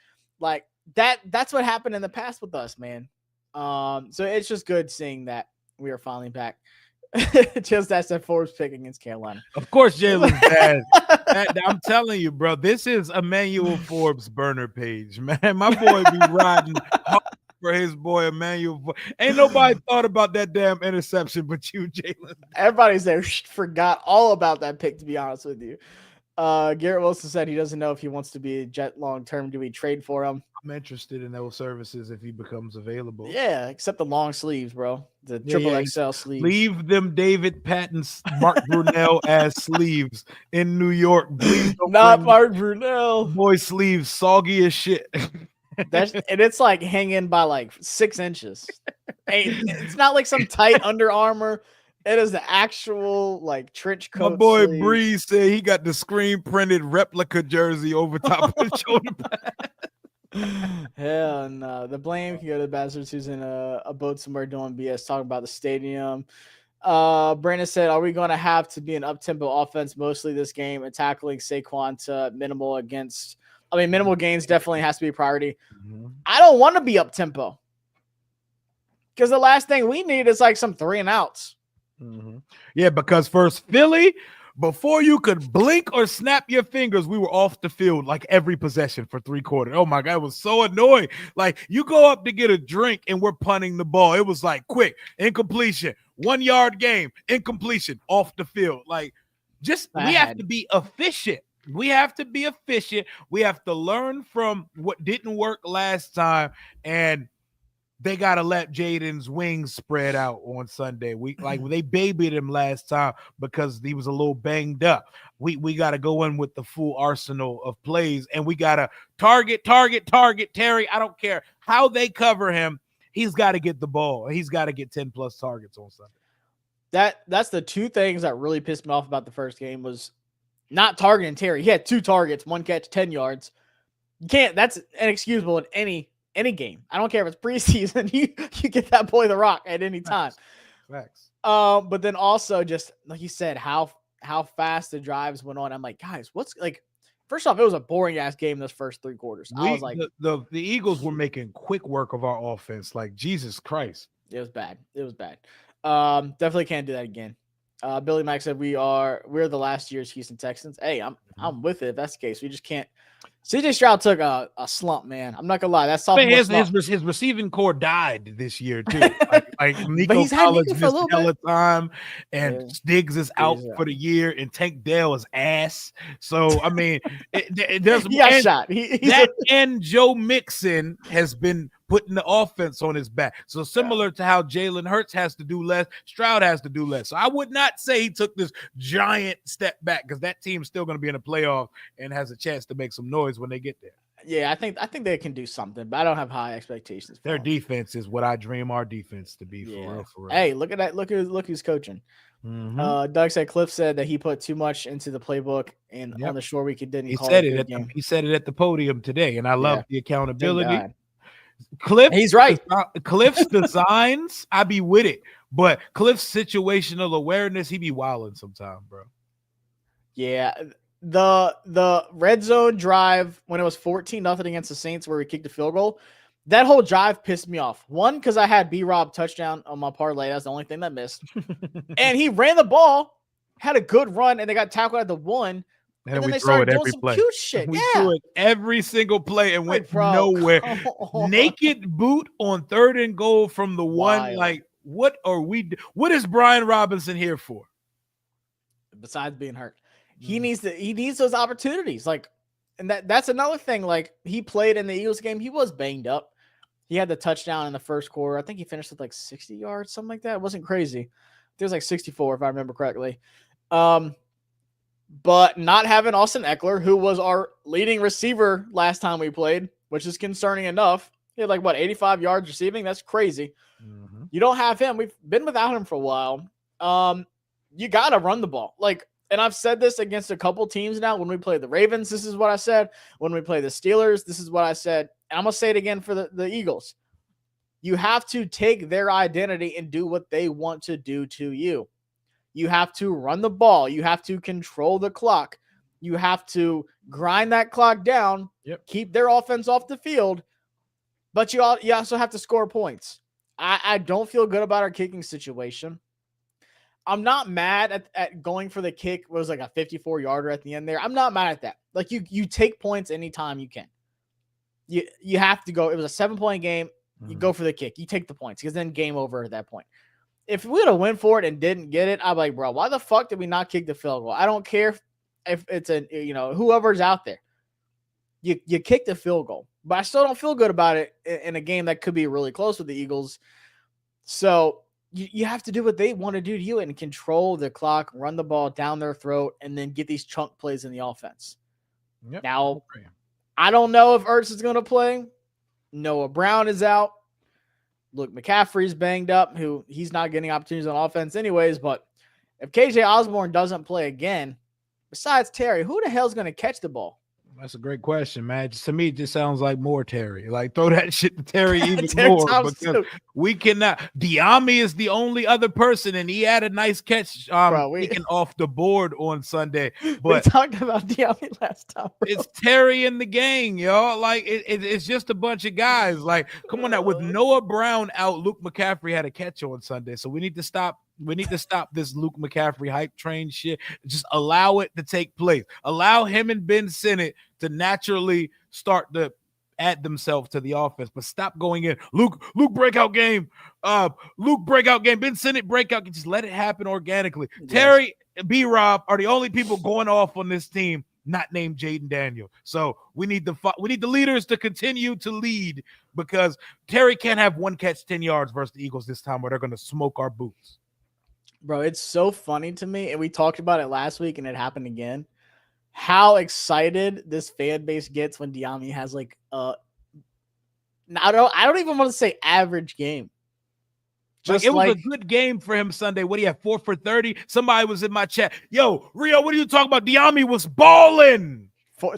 Like that's what happened in the past with us, man. So it's just good seeing that we are finally back. Just that's that Forbes pick against Carolina. Of course, Jalen's bad. I'm telling you, bro. This is Emmanuel Forbes burner page, man. My boy be riding hard for his boy Emmanuel. Ain't nobody thought about that damn interception but you, Jalen. Everybody's there forgot all about that pick, to be honest with you. Garrett Wilson said he doesn't know if he wants to be a Jet long term. Do we trade for him? I'm interested in those services if he becomes available. Yeah, except the long sleeves, bro. The triple XL sleeves. Leave them David Patton's Mark Brunell ass sleeves in New York. Please don't Not Mark Brunell. Boy sleeves soggy as shit. And it's like hanging by like 6 inches. It's not like some tight Under Armour. It is the actual like trench coat. My boy sleeve. Breeze said he got the screen printed replica jersey over top of his shoulder pad. Hell no. The blame can go to the bastards who's in a boat somewhere doing BS talking about the stadium. Brandon said, are we going to have to be an up-tempo offense mostly this game and tackling Saquon to minimal gains definitely has to be a priority. Mm-hmm. I don't want to be up-tempo because the last thing we need is like some 3 and outs. Mm-hmm. Yeah, because first Philly, before you could blink or snap your fingers, we were off the field like every possession for 3 quarters. Oh my God, it was so annoying. Like you go up to get a drink and we're punting the ball. It was like quick, incompletion, 1 yard game, incompletion, off the field. Like we have to be efficient. We have to be efficient. We have to learn from what didn't work last time, and they got to let Jaden's wings spread out on Sunday. They babied him last time because he was a little banged up. We got to go in with the full arsenal of plays, and we got to target Terry. I don't care how they cover him. He's got to get the ball. He's got to get 10 plus targets on Sunday. That's the 2 things that really pissed me off about the first game was not targeting Terry. He had 2 targets, 1 catch, 10 yards. You can't. That's inexcusable in any game. I don't care if it's preseason. You get that boy the rock at any time. Facts. But then also just like you said, how fast the drives went on. I'm like, guys, what's like? First off, it was a boring ass game those first 3 quarters. I was like, the Eagles were making quick work of our offense. Like Jesus Christ, it was bad. Definitely can't do that again. Billy Mack said we're the last year's Houston Texans. Hey, I'm with it if that's the case. We just can't. CJ Stroud took a slump, man. I'm not gonna lie. That's something. His receiving core died this year too. Like Nico Collins missed hella time, and Diggs is out for the year, and Tank Dell is ass. So I mean, there's he got shot. And Joe Mixon has been putting the offense on his back. So similar to how Jalen Hurts has to do less, Stroud has to do less. So I would not say he took this giant step back because that team's still going to be in the playoff and has a chance to make some noise when they get there. Yeah, I think they can do something, but I don't have high expectations. Their defense is what I dream our defense to be for real. Hey, look at that. Look who's coaching. Doug said Cliff said that he put too much into the playbook, and on the short week, it didn't call it a good game. He said it at the podium today, and I love the accountability. He's right. Cliff's designs, I be with it, but Cliff's situational awareness, he be wilding sometimes, bro. Yeah, the red zone drive when it was 14-0 against the Saints, where we kicked the field goal, that whole drive pissed me off. One, because I had B-Rob touchdown on my parlay. That's the only thing that missed. And he ran the ball, had a good run, and they got tackled at the 1. And then they started doing some cute shit. We threw it every single play and went nowhere. Naked boot on 3rd and goal from the 1. Like, what are we? What is Brian Robinson here for? Besides being hurt, he needs those opportunities. Like, and that's another thing. Like, he played in the Eagles game. He was banged up. He had the touchdown in the first quarter. I think he finished with like 60 yards, something like that. It wasn't crazy. It was like 64, if I remember correctly. But not having Austin Eckler, who was our leading receiver last time we played, which is concerning enough. He had like, 85 yards receiving? That's crazy. Mm-hmm. You don't have him. We've been without him for a while. You got to run the ball. Like, and I've said this against a couple teams now. When we play the Ravens, this is what I said. When we play the Steelers, this is what I said. And I'm going to say it again for the Eagles. You have to take their identity and do what they want to do to you. You have to run the ball. You have to control the clock. You have to grind that clock down, keep their offense off the field, but you also have to score points. I don't feel good about our kicking situation. I'm not mad at going for the kick. It was like a 54-yarder at the end there. I'm not mad at that. Like, you take points anytime you can. You have to go. It was a 7-point game. You go for the kick. You take the points, because then game over at that point. If we would have went for it and didn't get it, I'm like, bro, why the fuck did we not kick the field goal? I don't care if it's whoever's out there. You kick the field goal, but I still don't feel good about it in a game that could be really close with the Eagles. So you have to do what they want to do to you and control the clock, run the ball down their throat, and then get these chunk plays in the offense. Now, I don't know if Ertz is going to play. Noah Brown is out. Luke McCaffrey's banged up, who he's not getting opportunities on offense anyways. But if KJ Osborne doesn't play again, besides Terry, who the hell's going to catch the ball? That's a great question, man. To me, it just sounds like more Terry. Like, throw that shit to Terry even more, because we cannot. Diami is the only other person, and he had a nice catch taken off the board on Sunday. But we talked about Diami last time, bro. It's Terry and the gang, y'all. Like, it's just a bunch of guys. Like, come on now. With Noah Brown out, Luke McCaffrey had a catch on Sunday, so we need to stop. We need to stop this Luke McCaffrey hype train shit. Just allow it to take place. Allow him and Ben Sinnott to naturally start to add themselves to the offense, but stop going in. Luke breakout game. Luke breakout game. Ben Sinnott breakout. Just let it happen organically. Yes. Terry and B-Rob are the only people going off on this team, not named Jaden Daniel. So we need the leaders to continue to lead, because Terry can't have one catch 10 yards versus the Eagles this time, where they're going to smoke our boots. Bro, it's so funny to me, and we talked about it last week, and it happened again, how excited this fan base gets when Diami has like I don't even want to say average game. Just it was a good game for him Sunday. What do you have? 4 for 30? Somebody was in my chat. Yo, Rio, what are you talking about? Diami was balling.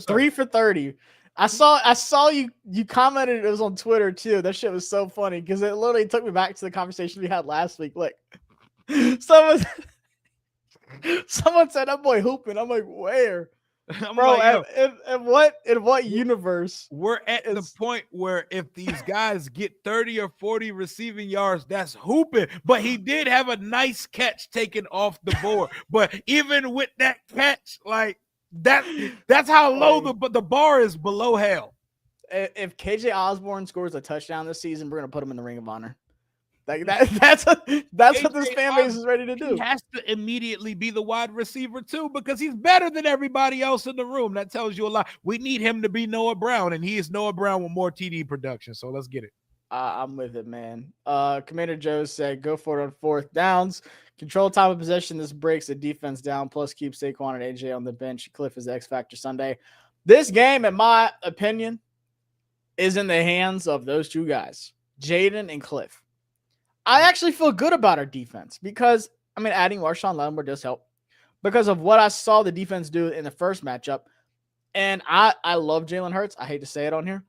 3 for 30. I saw you commented. It was on Twitter too. That shit was so funny, because it literally took me back to the conversation we had last week. Like, someone said that boy hooping. I'm like, where? Bro, like, in what universe? We're at the point where if these guys get 30 or 40 receiving yards, that's hooping. But he did have a nice catch taken off the board. But even with that catch, like, that's how low the bar is, below hell. If KJ Osborne scores a touchdown this season, we're gonna put him in the Ring of Honor. Like that's what this fan base is ready to do. He has to immediately be the wide receiver too, because he's better than everybody else in the room. That tells you a lot. We need him to be Noah Brown, and he is Noah Brown with more TD production. So let's get it. I'm with it, man. Commander Joe said, go for it on 4th downs. Control time of possession. This breaks the defense down. Plus keep Saquon and AJ on the bench. Cliff is X Factor Sunday. This game, in my opinion, is in the hands of those two guys, Jaden and Cliff. I actually feel good about our defense, because I mean, adding Marshawn Lattimore does help because of what I saw the defense do in the first matchup. And I love Jalen Hurts. I hate to say it on here.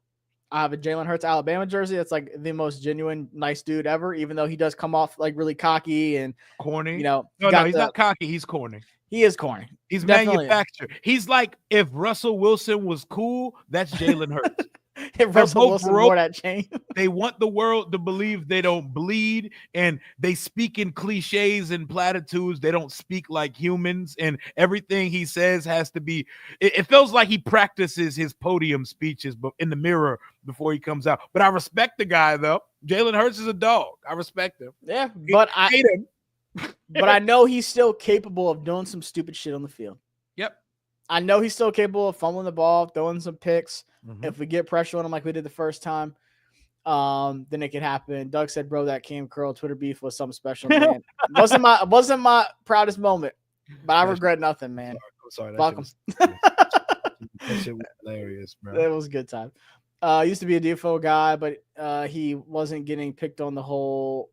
I have a Jalen Hurts Alabama jersey. That's like the most genuine, nice dude ever, even though he does come off like really cocky and, Corny. he No, he's not cocky. He's corny. He is corny. He's Definitely. manufactured. He's like if Russell Wilson was cool, that's Jalen Hurts. If Russell Wilson wore that chain. They want the world to believe they don't bleed, and they speak in cliches and platitudes. They don't speak like humans, and everything he says has to be. It feels like he practices his podium speeches, but in the mirror before he comes out. But I respect the guy, though. Jalen Hurts is a dog. I respect him. Yeah, but I hate him. But I know he's still capable of doing some stupid shit on the field. Yep. I know he's still capable of fumbling the ball, throwing some picks. Mm-hmm. If we get pressure on him like we did the first time, then it could happen. Doug said, "Bro, that Cam Curl Twitter beef was something special, man. wasn't my proudest moment, but I regret nothing, man. I'm sorry. Fuck him. That shit was hilarious, bro. It was a good time. Used to be a DFO guy, but he wasn't getting picked on the whole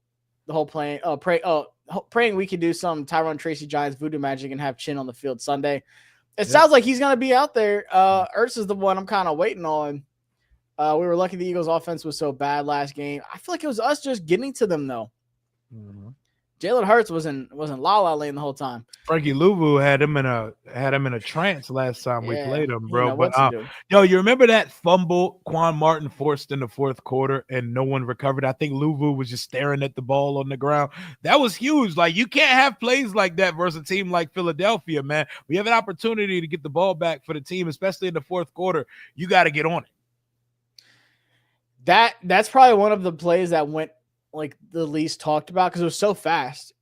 playing. Praying we could do some Tyrone Tracy Giants voodoo magic and have Chin on the field Sunday. It sounds like he's going to be out there. Ertz is the one I'm kind of waiting on. We were lucky the Eagles' offense was so bad last game. I feel like it was us just getting to them, though. Mm-hmm. Jalen Hurts wasn't La La Land the whole time. Frankie Louvu had him in a trance last time we played him, bro. But you remember that fumble Quan Martin forced in the fourth quarter and no one recovered? I think Louvu was just staring at the ball on the ground. That was huge. Like, you can't have plays like that versus a team like Philadelphia, man. We have an opportunity to get the ball back for the team, especially in the fourth quarter. You got to get on it. That's probably one of the plays that went like the least talked about because it was so fast.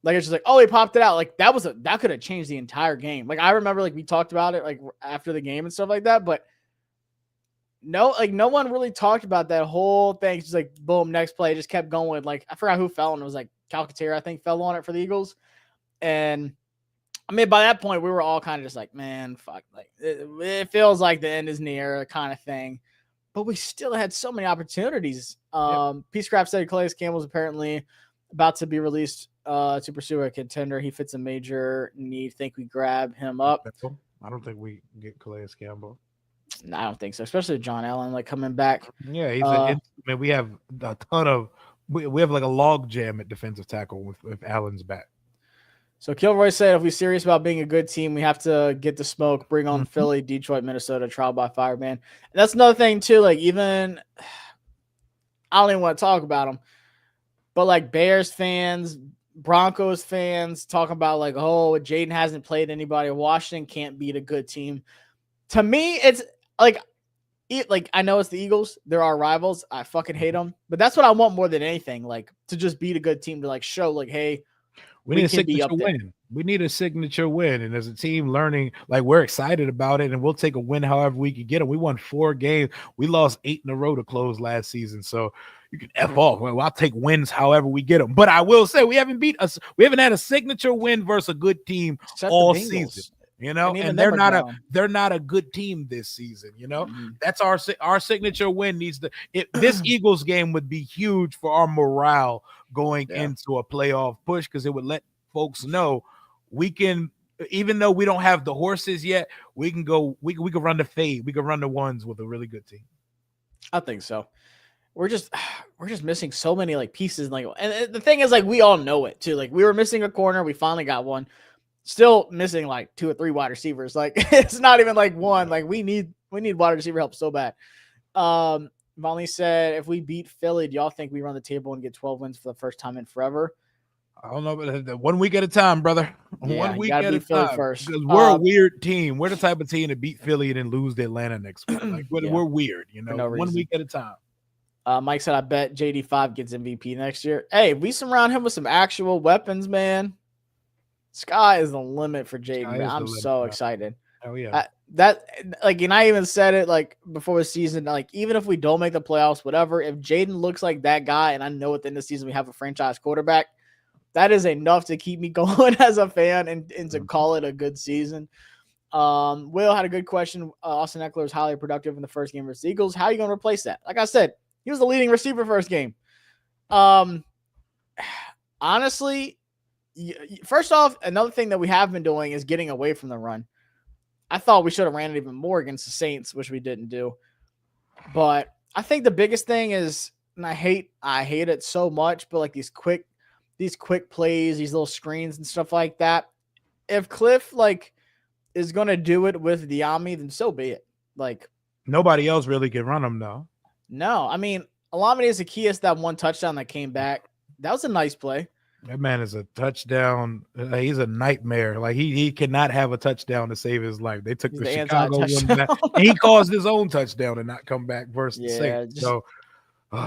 Like, it's just like, oh, he popped it out. Like, that could have changed the entire game. Like, I remember like we talked about it like after the game and stuff like that, but no one really talked about that whole thing. It's just like, boom, next play, just kept going. Like, I forgot who fell on it. It was like Calcaterra, I think, fell on it for the Eagles. And I mean, by that point, we were all kind of just like, man, fuck. Like, it feels like the end is near kind of thing. But we still had so many opportunities. Peace Craft said Calais Campbell's apparently about to be released to pursue a contender. He fits a major need. Think we grab him up? I don't think we get Calais Campbell. No, I don't think so. Especially John Allen like coming back. Yeah, he's we have a ton of we have like a log jam at defensive tackle with Allen's back. So Kilroy said, if we're serious about being a good team, we have to get the smoke, bring on Philly, Detroit, Minnesota, trial by fire, man. And that's another thing too. Like, even I don't even want to talk about them, but like Bears fans, Broncos fans talking about like, oh, Jaden hasn't played anybody. Washington can't beat a good team. To me, it's like I know it's the Eagles. They're our rivals. I fucking hate them, but that's what I want more than anything. Like, to just beat a good team, to like show like, hey, we need a signature win. We need a signature win. And as a team learning, like, we're excited about it, and we'll take a win however we can get them. We won 4 games. We lost 8 in a row to close last season. So you can F off. Well, I'll take wins however we get them. But I will say we haven't had a signature win versus a good team all season. You know, and they're not a good team this season. You know, that's our signature win this Eagles game would be huge for our morale going into a playoff push, because it would let folks know we can, even though we don't have the horses yet, we can go. We can run the fade. We can run the ones with a really good team. I think so. We're just missing so many like pieces. Like, and the thing is, like, we all know it too. Like, we were missing a corner. We finally got one. Still missing like 2 or 3 wide receivers. Like, it's not even like one. Like, we need wide receiver help so bad. Vonley said, if we beat Philly, do y'all think we run the table and get 12 wins for the first time in forever? I don't know, but 1 week at a time, brother. Yeah, 1 week at a time. First. Because we're a weird team. We're the type of team to beat Philly and then lose to Atlanta next week. Like, we're weird, you know. 1 week at a time. Mike said, I bet JD5 gets MVP next year. Hey, we surround him with some actual weapons, man. Sky is the limit for Jaden. I'm so excited. Oh yeah. And I even said it like before the season, like, even if we don't make the playoffs, whatever, if Jaden looks like that guy, and I know at the end of the season we have a franchise quarterback, that is enough to keep me going as a fan and to call it a good season. Will had a good question. Austin Eckler was highly productive in the first game versus the Eagles. How are you going to replace that? Like I said, he was the leading receiver first game. Honestly, first off, another thing that we have been doing is getting away from the run. I thought we should have ran it even more against the Saints, which we didn't do. But I think the biggest thing is, and I hate it so much, but like these quick plays, these little screens and stuff like that. If Cliff like is gonna do it with Diami, then so be it. Like nobody else really can run them though. No, I mean Olamide Zaccheaus, that one touchdown that came back, that was a nice play. That man is a touchdown. He's a nightmare. Like he cannot have a touchdown to save his life. They took the Chicago one back. He caused his own touchdown and not come back versus the Saints. So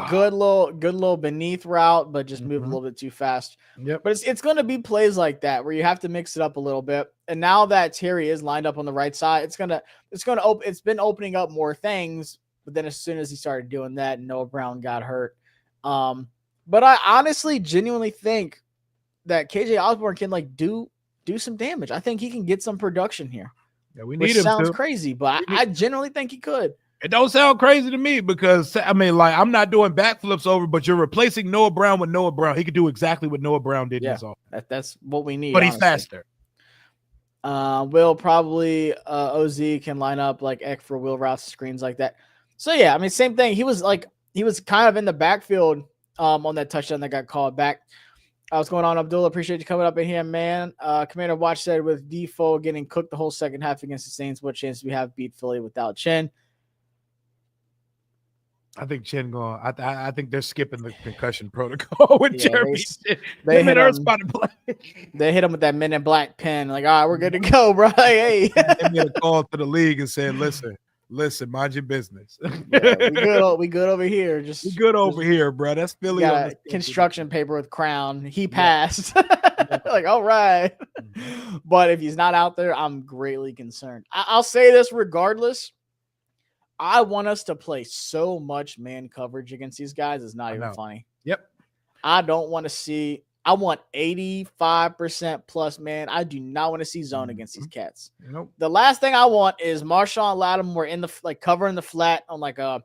good little beneath route, but just move a little bit too fast. Yep. But it's going to be plays like that where you have to mix it up a little bit. And now that Terry is lined up on the right side, it's been opening up more things. But then as soon as he started doing that, Noah Brown got hurt. But I honestly, genuinely think that KJ Osborne can like do some damage. I think he can get some production here. Yeah, we need him. Sounds crazy, but I genuinely think he could. It don't sound crazy to me because I mean, like I'm not doing backflips over, but you're replacing Noah Brown with Noah Brown. He could do exactly what Noah Brown did. Yeah, that's what we need. But he's faster. Will probably OZ can line up like Eck for wheel routes, screens like that. So yeah, I mean, same thing. He was kind of in the backfield on that touchdown that got called back. What's going on, Abdullah? Appreciate you coming up in here, man. Commander Watch said with Defoe getting cooked the whole second half against the Saints, what chance do we have beat Philly without Chen? I think Chen going. I think they're skipping the concussion protocol with Jeremy. They hit him with that Men in Black pen. Like, all right, we're good to go, bro. Hey, they made a call to the league and said, "Listen, mind your business. we good over here. We good over here, bro. That's Philly. Got construction paper with crown. He passed. Like, all right. But if he's not out there, I'm greatly concerned. I'll say this regardless. I want us to play so much man coverage against these guys. It's not even funny. Yep. I don't want to see. I want 85% plus man. I do not want to see zone against these cats. Nope. The last thing I want is Marshawn Lattimore in the covering the flat on like a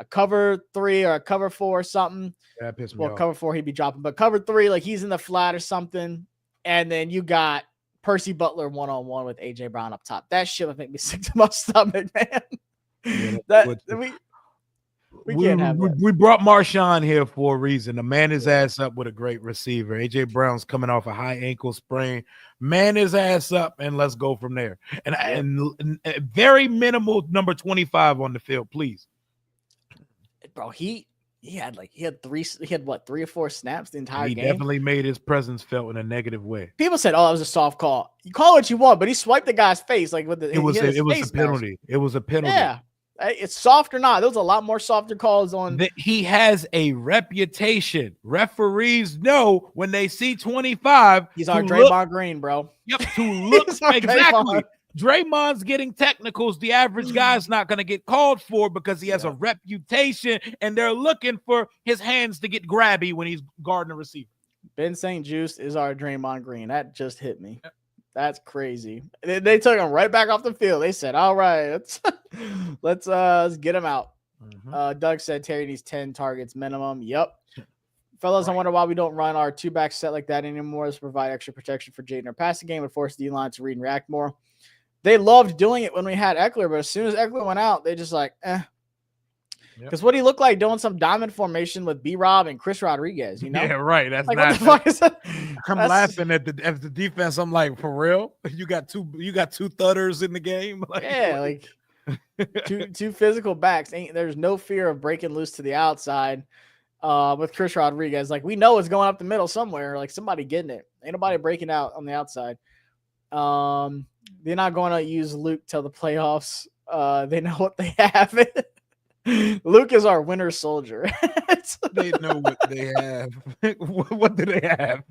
cover 3 or a cover 4 or something. Yeah, piss me off. Cover 4 he'd be dropping, but cover 3 like he's in the flat or something, and then you got Percy Butler 1-on-1 with AJ Brown up top. That shit would make me sick to my stomach, man. Yeah, we can't have that. We brought Marshawn here for a reason. To man his ass up with a great receiver. AJ Brown's coming off a high ankle sprain. Man his ass up and let's go from there. And very minimal number 25 on the field, please. Bro, he had 3 or 4 snaps the entire game. He definitely made his presence felt in a negative way. People said, "Oh, it was a soft call." You call it what you want, but he swiped the guy's face like with the. It was a penalty. It was a penalty. Yeah, it's soft or not. There was a lot more softer calls on. He has a reputation. Referees know when they see 25. He's our Draymond Green, bro. Yep, to look exactly. Draymond's getting technicals. The average guy's not going to get called for because he has a reputation, and they're looking for his hands to get grabby when he's guarding a receiver. Ben St. Juste is our Draymond Green. That just hit me. That's crazy. They took him right back off the field. They said, "All right, let's get him out." Mm-hmm. Doug said Terry needs 10 targets minimum. Yep. Fellas, I wonder why we don't run our 2-back set like that anymore. Let's provide extra protection for Jaden or passing game and force the line to read and react more. They loved doing it when we had Eckler, but as soon as Eckler went out, they just like, Because what he looked like doing some diamond formation with B-Rob and Chris Rodriguez, you know? Yeah, right. That's like, not. What the fuck is that? I'm laughing at the defense. I'm like, for real? You got two thudders in the game? Like, yeah, like two physical backs. There's no fear of breaking loose to the outside with Chris Rodriguez. Like, we know it's going up the middle somewhere. Like, somebody getting it. Ain't nobody breaking out on the outside. They're not going to use Luke till the playoffs. They know what they have. Luke is our winter soldier. They know what they have. What do they have?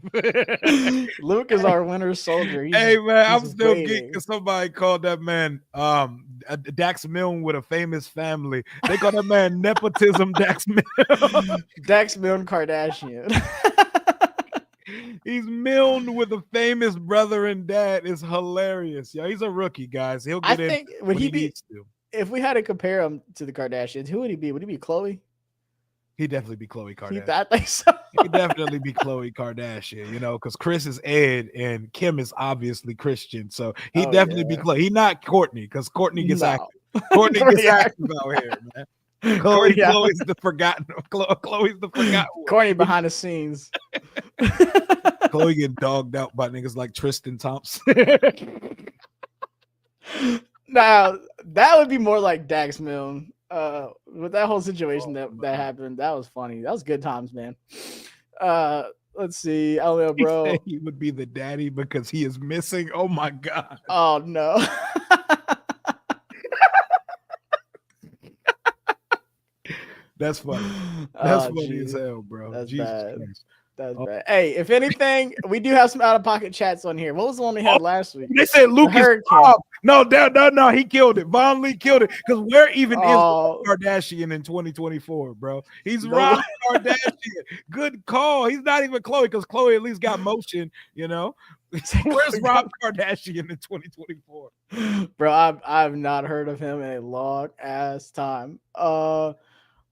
Luke is our winter soldier. Hey, man, I'm still geek because somebody called that man Dax Milne with a famous family. They call that man nepotism Dax Milne. Dax Milne Kardashian. He's Milne with a famous brother and dad. Is hilarious. Yeah, he's a rookie, guys. He'll get in. Would he be? If we had to compare him to the Kardashians, who would he be? Would he be Khloe? He'd definitely be Khloe Kardashian. I think so. He'd definitely be Khloe Kardashian, you know, because Chris is Ed and Kim is obviously Christian. So he'd definitely be Khloe. He's not Courtney, because Courtney gets active. Courtney gets active out here, man. Chloe's the forgotten. Chloe's the forgotten one. Courtney behind the scenes. Khloe getting dogged out by niggas like Tristan Thompson. Now that would be more like Dax Milne. With that whole situation that happened, that was funny. That was good times, man. Let's see, LL bro. He would be the daddy because he is missing. Oh my god. Oh no. That's funny. That's funny as hell, bro. That's Jesus bad. Christ. That's bad. Hey, if anything, we do have some out-of-pocket chats on here. What was the one we had last week? They said Lucas. No, he killed it. Von Lee killed it. Because where even is Kardashian in 2024, bro? He's Rob Kardashian. Good call. He's not even Khloe, because Khloe at least got motion, you know. Where's Rob Kardashian in 2024? Bro, I've not heard of him in a long ass time.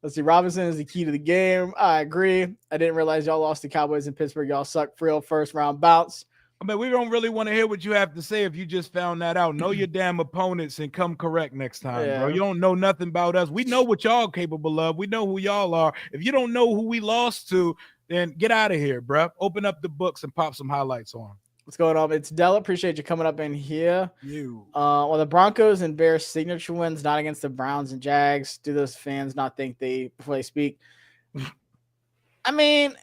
Let's see. Robinson is the key to the game. I agree. I didn't realize y'all lost the Cowboys in Pittsburgh. Y'all suck for real. First round bounce. I mean, we don't really want to hear what you have to say if you just found that out. Know your damn opponents and come correct next time, bro. You don't know nothing about us. We know what y'all capable of. We know who y'all are. If you don't know who we lost to, then get out of here, bro. Open up the books and pop some highlights on. What's going on? It's Della. Appreciate you coming up in here. You. Well, the Broncos and Bears signature wins, not against the Browns and Jags. Do those fans not think before they speak? I mean,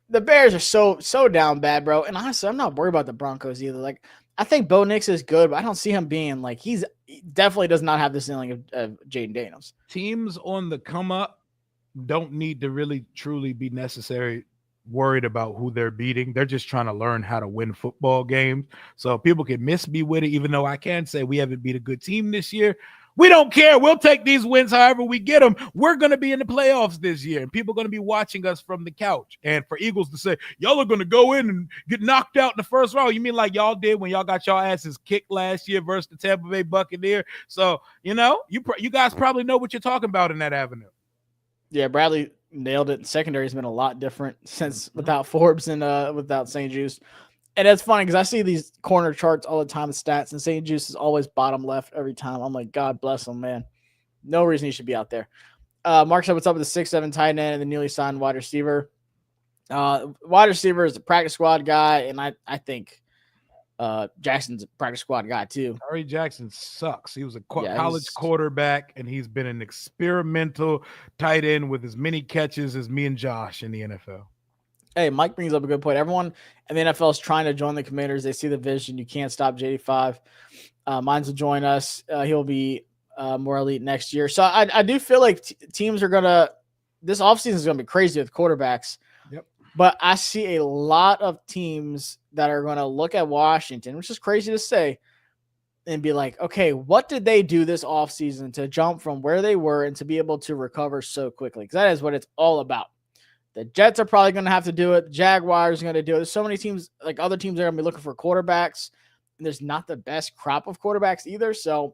the Bears are so down bad, bro. And honestly, I'm not worried about the Broncos either. Like, I think Bo Nix is good, but I don't see him being like he definitely does not have the ceiling of Jaden Daniels. Teams on the come up don't need to really truly be worried about who they're beating. They're just trying to learn how to win football games. So people can miss me with it, even though I can say we haven't beat a good team this year. We don't care. We'll take these wins however we get them. We're going to be in the playoffs this year, and people are going to be watching us from the couch. And for Eagles to say, y'all are going to go in and get knocked out in the first round, you mean like y'all did when y'all got y'all asses kicked last year versus the Tampa Bay Buccaneers? So, you know, you guys probably know what you're talking about in that avenue. Yeah, Bradley nailed it. Secondary has been a lot different since without Forbes and without St. Juice. And it's funny because I see these corner charts all the time, the stats, and St. Juice is always bottom left every time. I'm like, God bless him, man. No reason he should be out there. Mark said, what's up with the 6'7" tight end and the newly signed wide receiver? Wide receiver is a practice squad guy, and I think Jackson's a practice squad guy too. Ari Jackson sucks. He was a college quarterback, and he's been an experimental tight end with as many catches as me and Josh in the NFL. Hey, Mike brings up a good point. Everyone in the NFL is trying to join the Commanders. They see the vision. You can't stop JD5. Mines will join us. He'll be more elite next year. So I do feel like teams are going to – this offseason is going to be crazy with quarterbacks. Yep. But I see a lot of teams that are going to look at Washington, which is crazy to say, and be like, okay, what did they do this offseason to jump from where they were and to be able to recover so quickly? Because that is what it's all about. The Jets are probably going to have to do it. The Jaguars are going to do it. There's so many teams, like other teams are going to be looking for quarterbacks, and there's not the best crop of quarterbacks either. So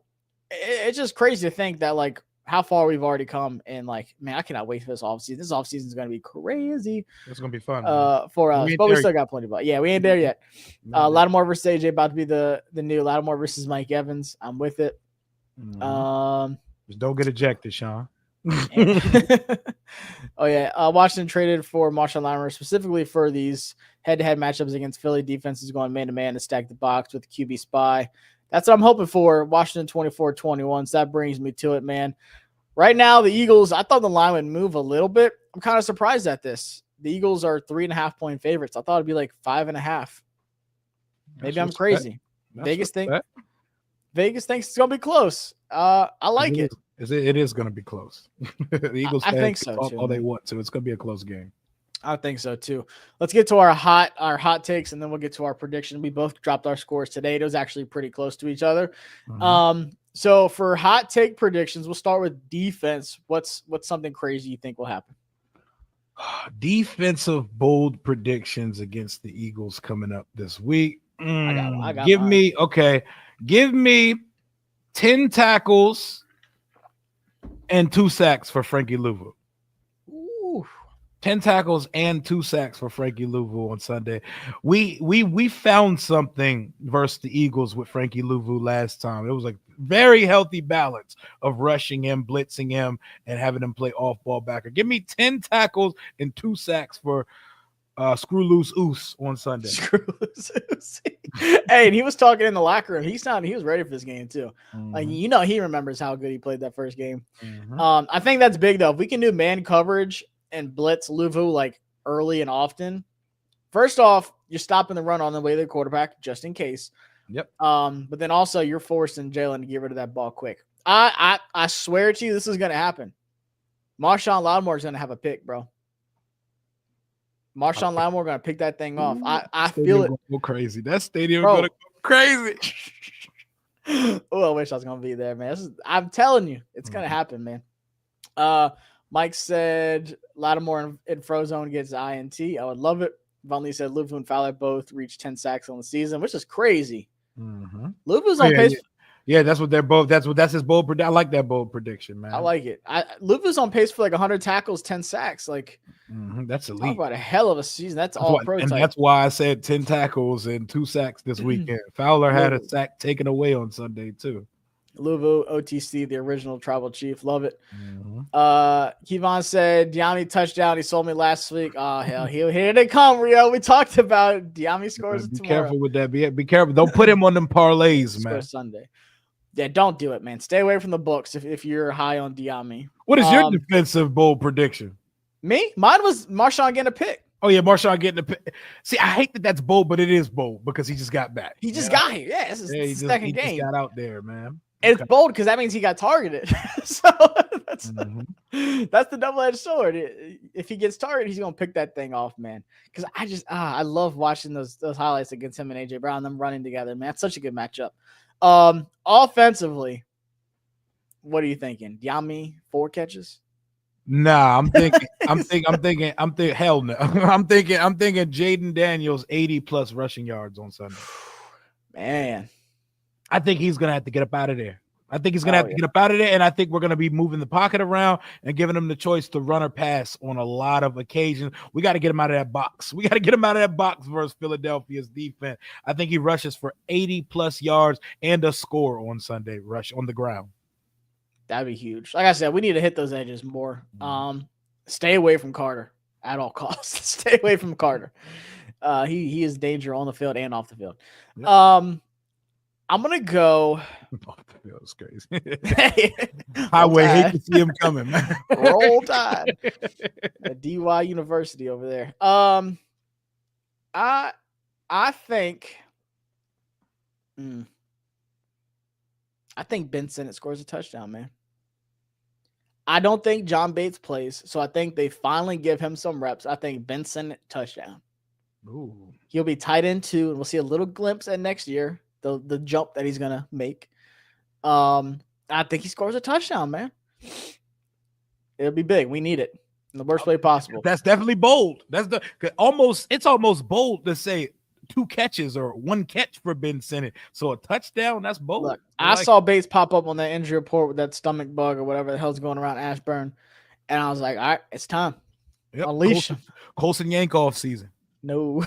it's just crazy to think that, like, how far we've already come. And, like, man, I cannot wait for this offseason. This offseason is going to be crazy. It's going to be fun for us, but we still got plenty of. Yeah, we ain't there yet. Lattimore versus AJ about to be the new Lattimore versus Mike Evans. I'm with it. Just don't get ejected, Sean. Oh yeah, Washington traded for Marshawn Lattimore specifically for these head-to-head matchups against Philly defenses going man-to-man to stack the box with the QB spy. That's what I'm hoping for. Washington 24-21. So that brings me to it, man. Right now, the Eagles, I thought the line would move a little bit. I'm kind of surprised at this. The Eagles are 3.5-point favorites. I thought it'd be like 5.5. Maybe I'm crazy. Vegas thinks it's gonna be close. I like it. It is going to be close. The Eagles I think so too. All they want to. It's going to be a close game. I think so too. Let's get to our hot takes, and then we'll get to our prediction. We both dropped our scores today. It was actually pretty close to each other. So for hot take predictions, we'll start with defense. What's something crazy you think will happen? Defensive bold predictions against the Eagles coming up this week. I got Give mine. Give me 10 tackles and 2 sacks for Frankie Louvu. 10 tackles and 2 sacks for Frankie Louvu on Sunday. We found something versus the Eagles with Frankie Louvu last time. It was a very healthy balance of rushing him, blitzing him, and having him play off-ball backer. Give me 10 tackles and 2 sacks for Screw Loose Oos on Sunday. Screw Loose Oos. Hey, and he was talking in the locker room. He was ready for this game too. Mm-hmm. He remembers how good he played that first game. Mm-hmm. I think that's big though. If we can do man coverage and blitz Louvu like early and often, first off, you're stopping the run on the way to the quarterback just in case. Yep. But then also you're forcing Jalen to get rid of that ball quick. I swear to you, this is gonna happen. Marshawn Lattimore is gonna have a pick, bro. Marshawn Lattimore gonna pick that thing off. I feel it. Go crazy. That stadium gonna go crazy. Oh, I wish I was gonna be there, man. I'm telling you, it's gonna happen, man. Mike said Lattimore in Frozone gets INT. I would love it. Von Lee said Louvu and Fowler both reached 10 sacks on the season, which is crazy. Mm-hmm. Louvu's on pace. Yeah, that's what they're both. That's his bold prediction. I like that bold prediction, man. I like it. Louvu's on pace for like 100 tackles, 10 sacks. Like that's elite. Talk about a hell of a season. That's all pro. And that's why I said 10 tackles and 2 sacks this weekend. Fowler had a sack taken away on Sunday too. Louvu, OTC, the original tribal chief. Love it. Kevon said, Diami touchdown. He sold me last week. Oh, hell. Here they come, Rio. We talked about Diami scores Be tomorrow. Careful with that. Be careful. Don't put him on them parlays, man. Sunday. Yeah, don't do it, man. Stay away from the books if you're high on Diami. What is your defensive bold prediction? Me? Mine was Marshawn getting a pick. Oh, yeah, Marshawn getting a pick. See, I hate that that's bold, but it is bold because he just got back. He just got here. Yeah, it's his second game. He just got out there, man. And it's bold because that means he got targeted. So that's the double-edged sword. If he gets targeted, he's gonna pick that thing off, man. Because I love watching those highlights against him and AJ Brown, them running together, man. It's such a good matchup. Offensively, what are you thinking? Diami 4 catches? Nah, I'm thinking hell no. I'm thinking Jaden Daniels 80+ rushing yards on Sunday. Man. I think he's gonna have to get up out of there. I think he's gonna have to get up out of there, and I think we're gonna be moving the pocket around and giving him the choice to run or pass on a lot of occasions. We got to get him out of that box. We got to get him out of that box versus Philadelphia's defense. I think he rushes for 80+ yards and a score on Sunday. Rush on the ground. That'd be huge. Like I said, we need to hit those edges more. Stay away from Carter at all costs. Stay away from Carter. He is danger on the field and off the field. Yep. I'm gonna go. Off the field is crazy. Highway, hate to see him coming, man. Roll Tide. At DY University over there. I think. I think Ben Sinnott scores a touchdown, man. I don't think John Bates plays, so I think they finally give him some reps. I think Ben Sinnott touchdown. Ooh. He'll be tight end 2, and we'll see a little glimpse at next year. The jump that he's gonna make. I think he scores a touchdown, man. It'll be big. We need it in the worst way possible. That's definitely bold. It's almost bold to say 2 catches or 1 catch for Ben Sinnott. So a touchdown, that's bold. Look, I saw Bates pop up on that injury report with that stomach bug or whatever the hell's going around Ashburn, and I was like, all right, it's time. Yep. Unleash him. Colson Yankoff season. No.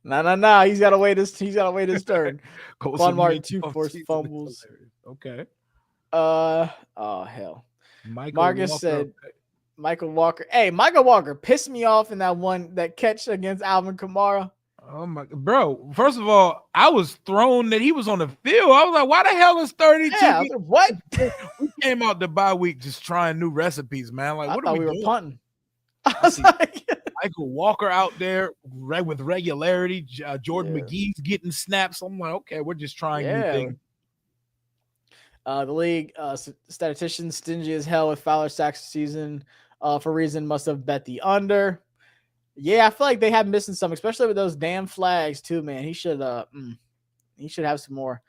No. He's got to wait his turn. Quan Martin 2 forced fumbles. Okay. Oh hell. Marcus said Michael Walker. Hey, Michael Walker pissed me off in that catch against Alvin Kamara. Oh my bro. First of all, I was thrown that he was on the field. I was like, why the hell is 32? Yeah, what? We came out the bye week just trying new recipes, man. Like, what are we doing? Were punting. I was like, Michael Walker out there with regularity. Jordan McGee's getting snaps. I'm like, okay, we're just trying new things. The league statistician stingy as hell with Fowler sacks season for reason must have bet the under. Yeah, I feel like they have missing some, especially with those damn flags too, man. He should have some more.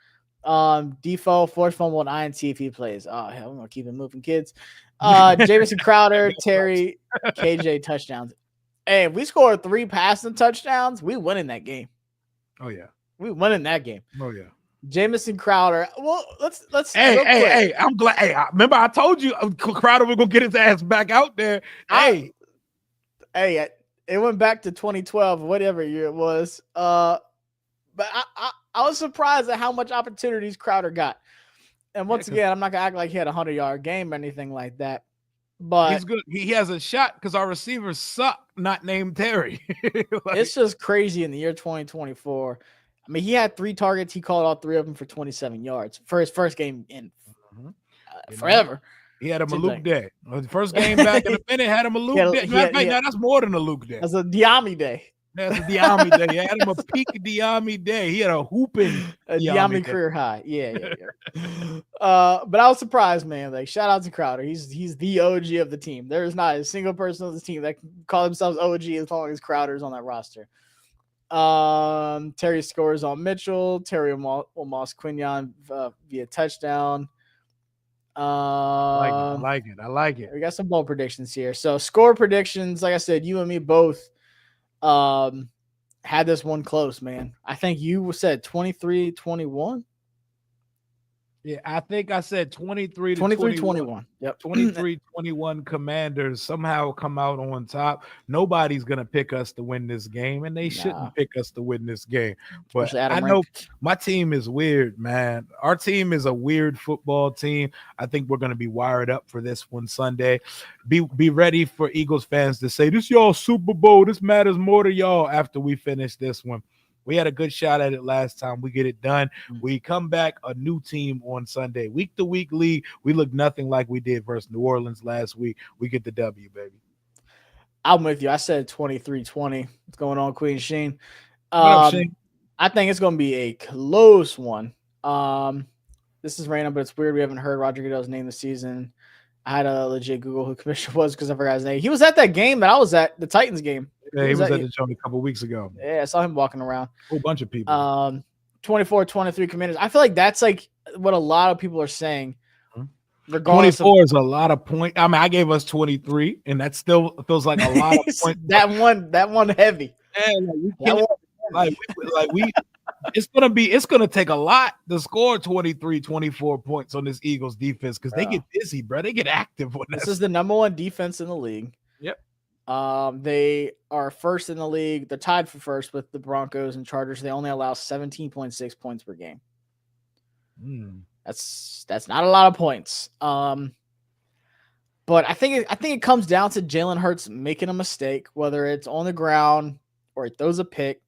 Defoe, forced fumble, and INT if he plays. Oh hell, I'm gonna keep it moving, kids. Jamison Crowder, Terry, KJ touchdowns. Hey, if we score 3 passing touchdowns, we win in that game. Oh yeah, we win in that game. Oh yeah. Jamison Crowder. Well, let's Hey, real hey, quick. hey! I'm glad. Hey, remember I told you Crowder was gonna get his ass back out there. I Hey, hey, it went back to 2012, whatever year it was. But I was surprised at how much opportunities Crowder got. And yeah, once because again, I'm not gonna act like he had a 100-yard game or anything like that. But he's good. He has a shot because our receivers suck. Not named Terry. it's just crazy in the year 2024. I mean, he had 3 targets. He called all 3 of them for 27 yards for his first game in You know, forever. he had a Seems Malik like day. The first game back in a minute had a Malik day. Matter of fact, now that's more than a Luke day. That's a Diami day. That's a Diami day. He had him a peak Diami day. He had a hooping A Diami Diami day. career high. Yeah. But I was surprised, man. Like, shout out to Crowder. He's the OG of the team. There is not a single person on the team that can call themselves OG as long as Crowder's on that roster. Terry scores on Mitchell. Terry Moss Quinion via touchdown. I like it. We got some bold predictions here. So score predictions, like I said, you and me both had this one close, man. I think you said 23-21. Yeah, I think I said 23 to 23-21. Yep. 23-21 Commanders somehow come out on top. Nobody's going to pick us to win this game, and they shouldn't pick us to win this game. But I know my team is weird, man. Our team is a weird football team. I think we're going to be wired up for this one Sunday. Be ready for Eagles fans to say, this y'all Super Bowl. This matters more to y'all after we finish this one. We had a good shot at it last time. We get it done. We come back a new team on Sunday. Week to week league, we look nothing like we did versus New Orleans last week. We get the W, baby. I'm with you. I said 23-20. What's going on, Queen Sheen? What up, Sheen? I think it's going to be a close one. This is random, but it's weird. We haven't heard Roger Goodell's name this season. I had a legit Google who commissioner was because I forgot his name. He was at that game that I was at, the Titans game. Yeah, he was at the show a couple weeks ago. Yeah, I saw him walking around. A whole bunch of people. 24-23 Commanders. I feel like that's like what a lot of people are saying. 24 is a lot of points. I mean, I gave us 23, and that still feels like a lot of points. that one heavy. Yeah, it's gonna take a lot to score 23, 24 points on this Eagles defense because they get busy, bro. They get active. This is the number 1 defense in the league. Yep. They are first in the league. They're tied for first with the Broncos and Chargers. They only allow 17.6 points per game. That's not a lot of points. But I think it comes down to Jalen Hurts making a mistake, whether it's on the ground or it throws a pick.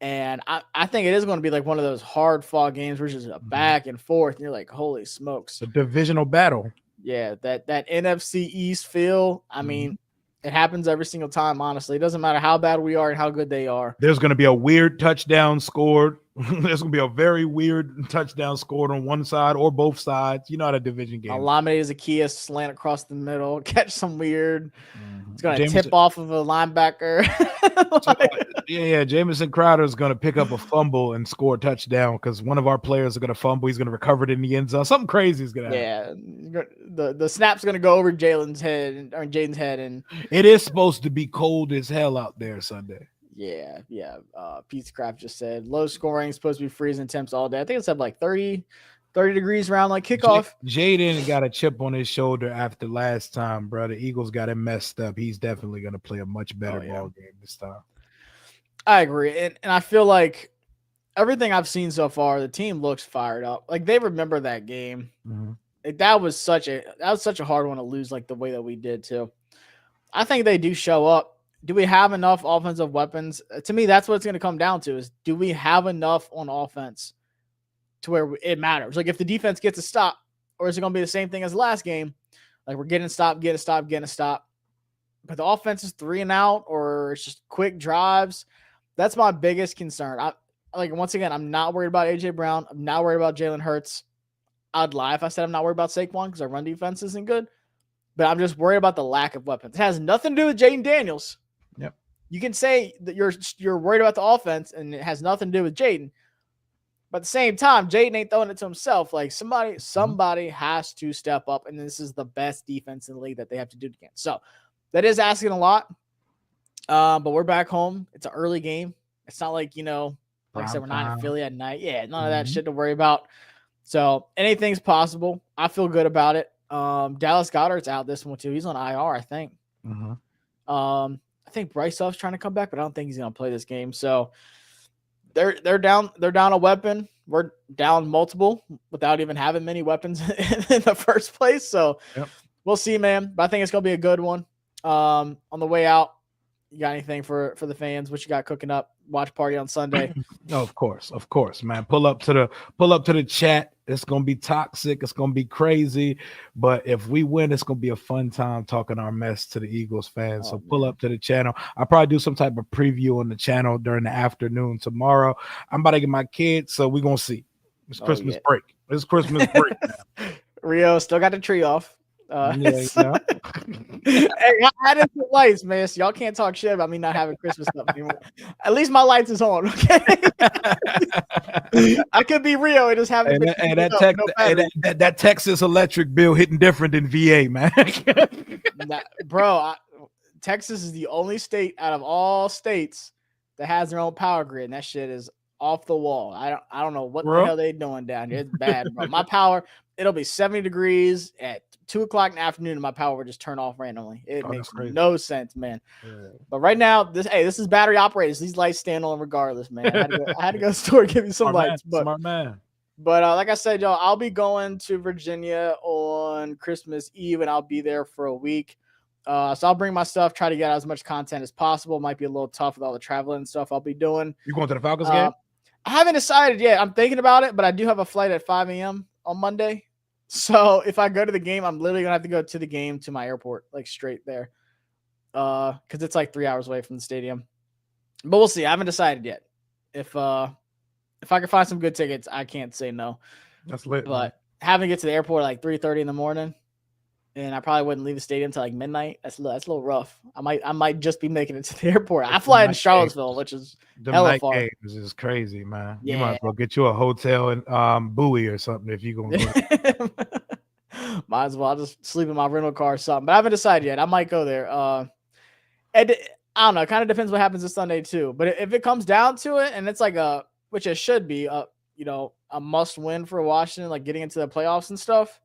And I think it is going to be like one of those hard fought games where it's just a back and forth. And you're like, holy smokes. A divisional battle. Yeah, that NFC East feel. I mean, it happens every single time, honestly. It doesn't matter how bad we are and how good they are. There's going to be a weird touchdown scored. There's going to be a very weird touchdown scored on one side or both sides. You know how the division game. Alameda Zacchaeus slant across the middle, catch some weird. It's going to tip off of a linebacker. Jamison Crowder is going to pick up a fumble and score a touchdown because one of our players are going to fumble. He's going to recover it in the end zone. Something crazy is going to happen. Yeah, the snap's going to go over Jaden's head, and it is supposed to be cold as hell out there Sunday. Yeah. Pizza Craft just said low scoring, supposed to be freezing temps all day. I think it's at like 30 degrees around like kickoff. Jaden got a chip on his shoulder after last time, bro. The Eagles got him messed up. He's definitely going to play a much better ball game this time. I agree. And I feel like everything I've seen so far, the team looks fired up. Like they remember that game. Like, that was such a hard one to lose like the way that we did too. I think they do show up. Do we have enough offensive weapons? To me, that's what it's going to come down to is do we have enough on offense to where it matters? Like if the defense gets a stop, or is it going to be the same thing as the last game? Like we're getting a stop. But the offense is 3 and out, or it's just quick drives. That's my biggest concern. Once again, I'm not worried about AJ Brown. I'm not worried about Jalen Hurts. I'd lie if I said I'm not worried about Saquon because our run defense isn't good. But I'm just worried about the lack of weapons. It has nothing to do with Jaden Daniels. Yep. You can say that you're worried about the offense, and it has nothing to do with Jaden. But at the same time, Jaden ain't throwing it to himself. Like somebody has to step up, and this is the best defense in the league that they have to do it against. So that is asking a lot. But we're back home. It's an early game. It's not like, Like I said, we're not in Philly at night. Yeah, none of that Mhm. shit to worry about. So anything's possible. I feel good about it. Dallas Goedert's out this one too. He's on IR, I think. Mhm. I think Bryce Huff's trying to come back, but I don't think he's gonna play this game. So they're down a weapon. We're down multiple without even having many weapons in the first place. So Yep. we'll see, man. But I think it's gonna be a good one. On the way out, you got anything for the fans? What you got cooking up? Watch party on Sunday. Oh, of course, man. Pull up to the chat. It's gonna be toxic. It's gonna be crazy. But if we win, it's gonna be a fun time talking our mess to the Eagles fans. So pull up to the channel. I'll probably do some type of preview on the channel during the afternoon tomorrow. I'm about to get my kids, so we're gonna see. It's Christmas break. It's Christmas break now. Rio still got the tree off. Yeah, Hey, I had it for lights, man. So y'all can't talk shit about me not having Christmas stuff anymore. At least my lights is on, okay? I could be Rio and just having that Texas electric bill hitting different than VA, man. Bro, Texas is the only state out of all states that has their own power grid, and that shit is off the wall. I don't know what the hell they doing down here. It's bad, bro. My power, it'll be 70 degrees at 2:00 in the afternoon, and my power will just turn off randomly. It makes no sense, man. Yeah. But right now, this is battery operated. So these lights stand on regardless, man. I had to go to the store and give you some lights. Smart man. But like I said, y'all, I'll be going to Virginia on Christmas Eve, and I'll be there for a week. So I'll bring my stuff, try to get as much content as possible. Might be a little tough with all the traveling and stuff I'll be doing. You going to the Falcons game? I haven't decided yet. I'm thinking about it, but I do have a flight at 5 a.m. on Monday. So if I go to the game, I'm literally gonna have to go to the game to my airport, like straight there. Because it's like 3 hours away from the stadium. But we'll see. I haven't decided yet. If I can find some good tickets, I can't say no. That's lit. But having to get to the airport at like 3:30 in the morning, and I probably wouldn't leave the stadium till like midnight. That's a little rough. I might just be making it to the airport. I fly in Charlottesville, which is hella far. Games is crazy, man. Yeah. You might as well get you a hotel in Bowie or something if you're gonna go. Might as well. I'll just sleep in my rental car or something. But I haven't decided yet. I might go there. And I don't know. It kind of depends what happens this Sunday too. But if it comes down to it, and it's like which it should be, a must win for Washington, like getting into the playoffs and stuff.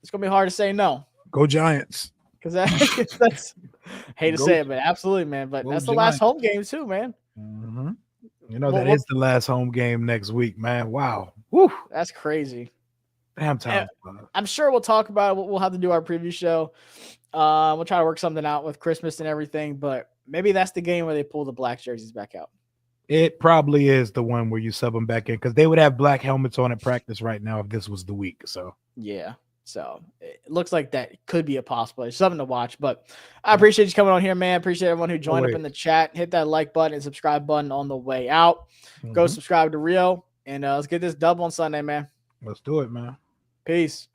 It's gonna be hard to say no. Go Giants. Because that's hate to say it, but absolutely, man. But that's the last home game too, man. Mm-hmm. That is the last home game next week, man. Wow. Woo. That's crazy. Damn time. I'm sure we'll talk about it. We'll have to do our preview show. We'll try to work something out with Christmas and everything, but maybe that's the game where they pull the black jerseys back out. It probably is the one where you sub them back in because they would have black helmets on at practice right now if this was the week. So yeah. So it looks like that could be a possibility. Something to watch. But I appreciate you coming on here, man. Appreciate everyone who joined up in the chat. Hit that like button and subscribe button on the way out. Go subscribe to Rio. And let's get this dub on Sunday, man. Let's do it, man. Peace.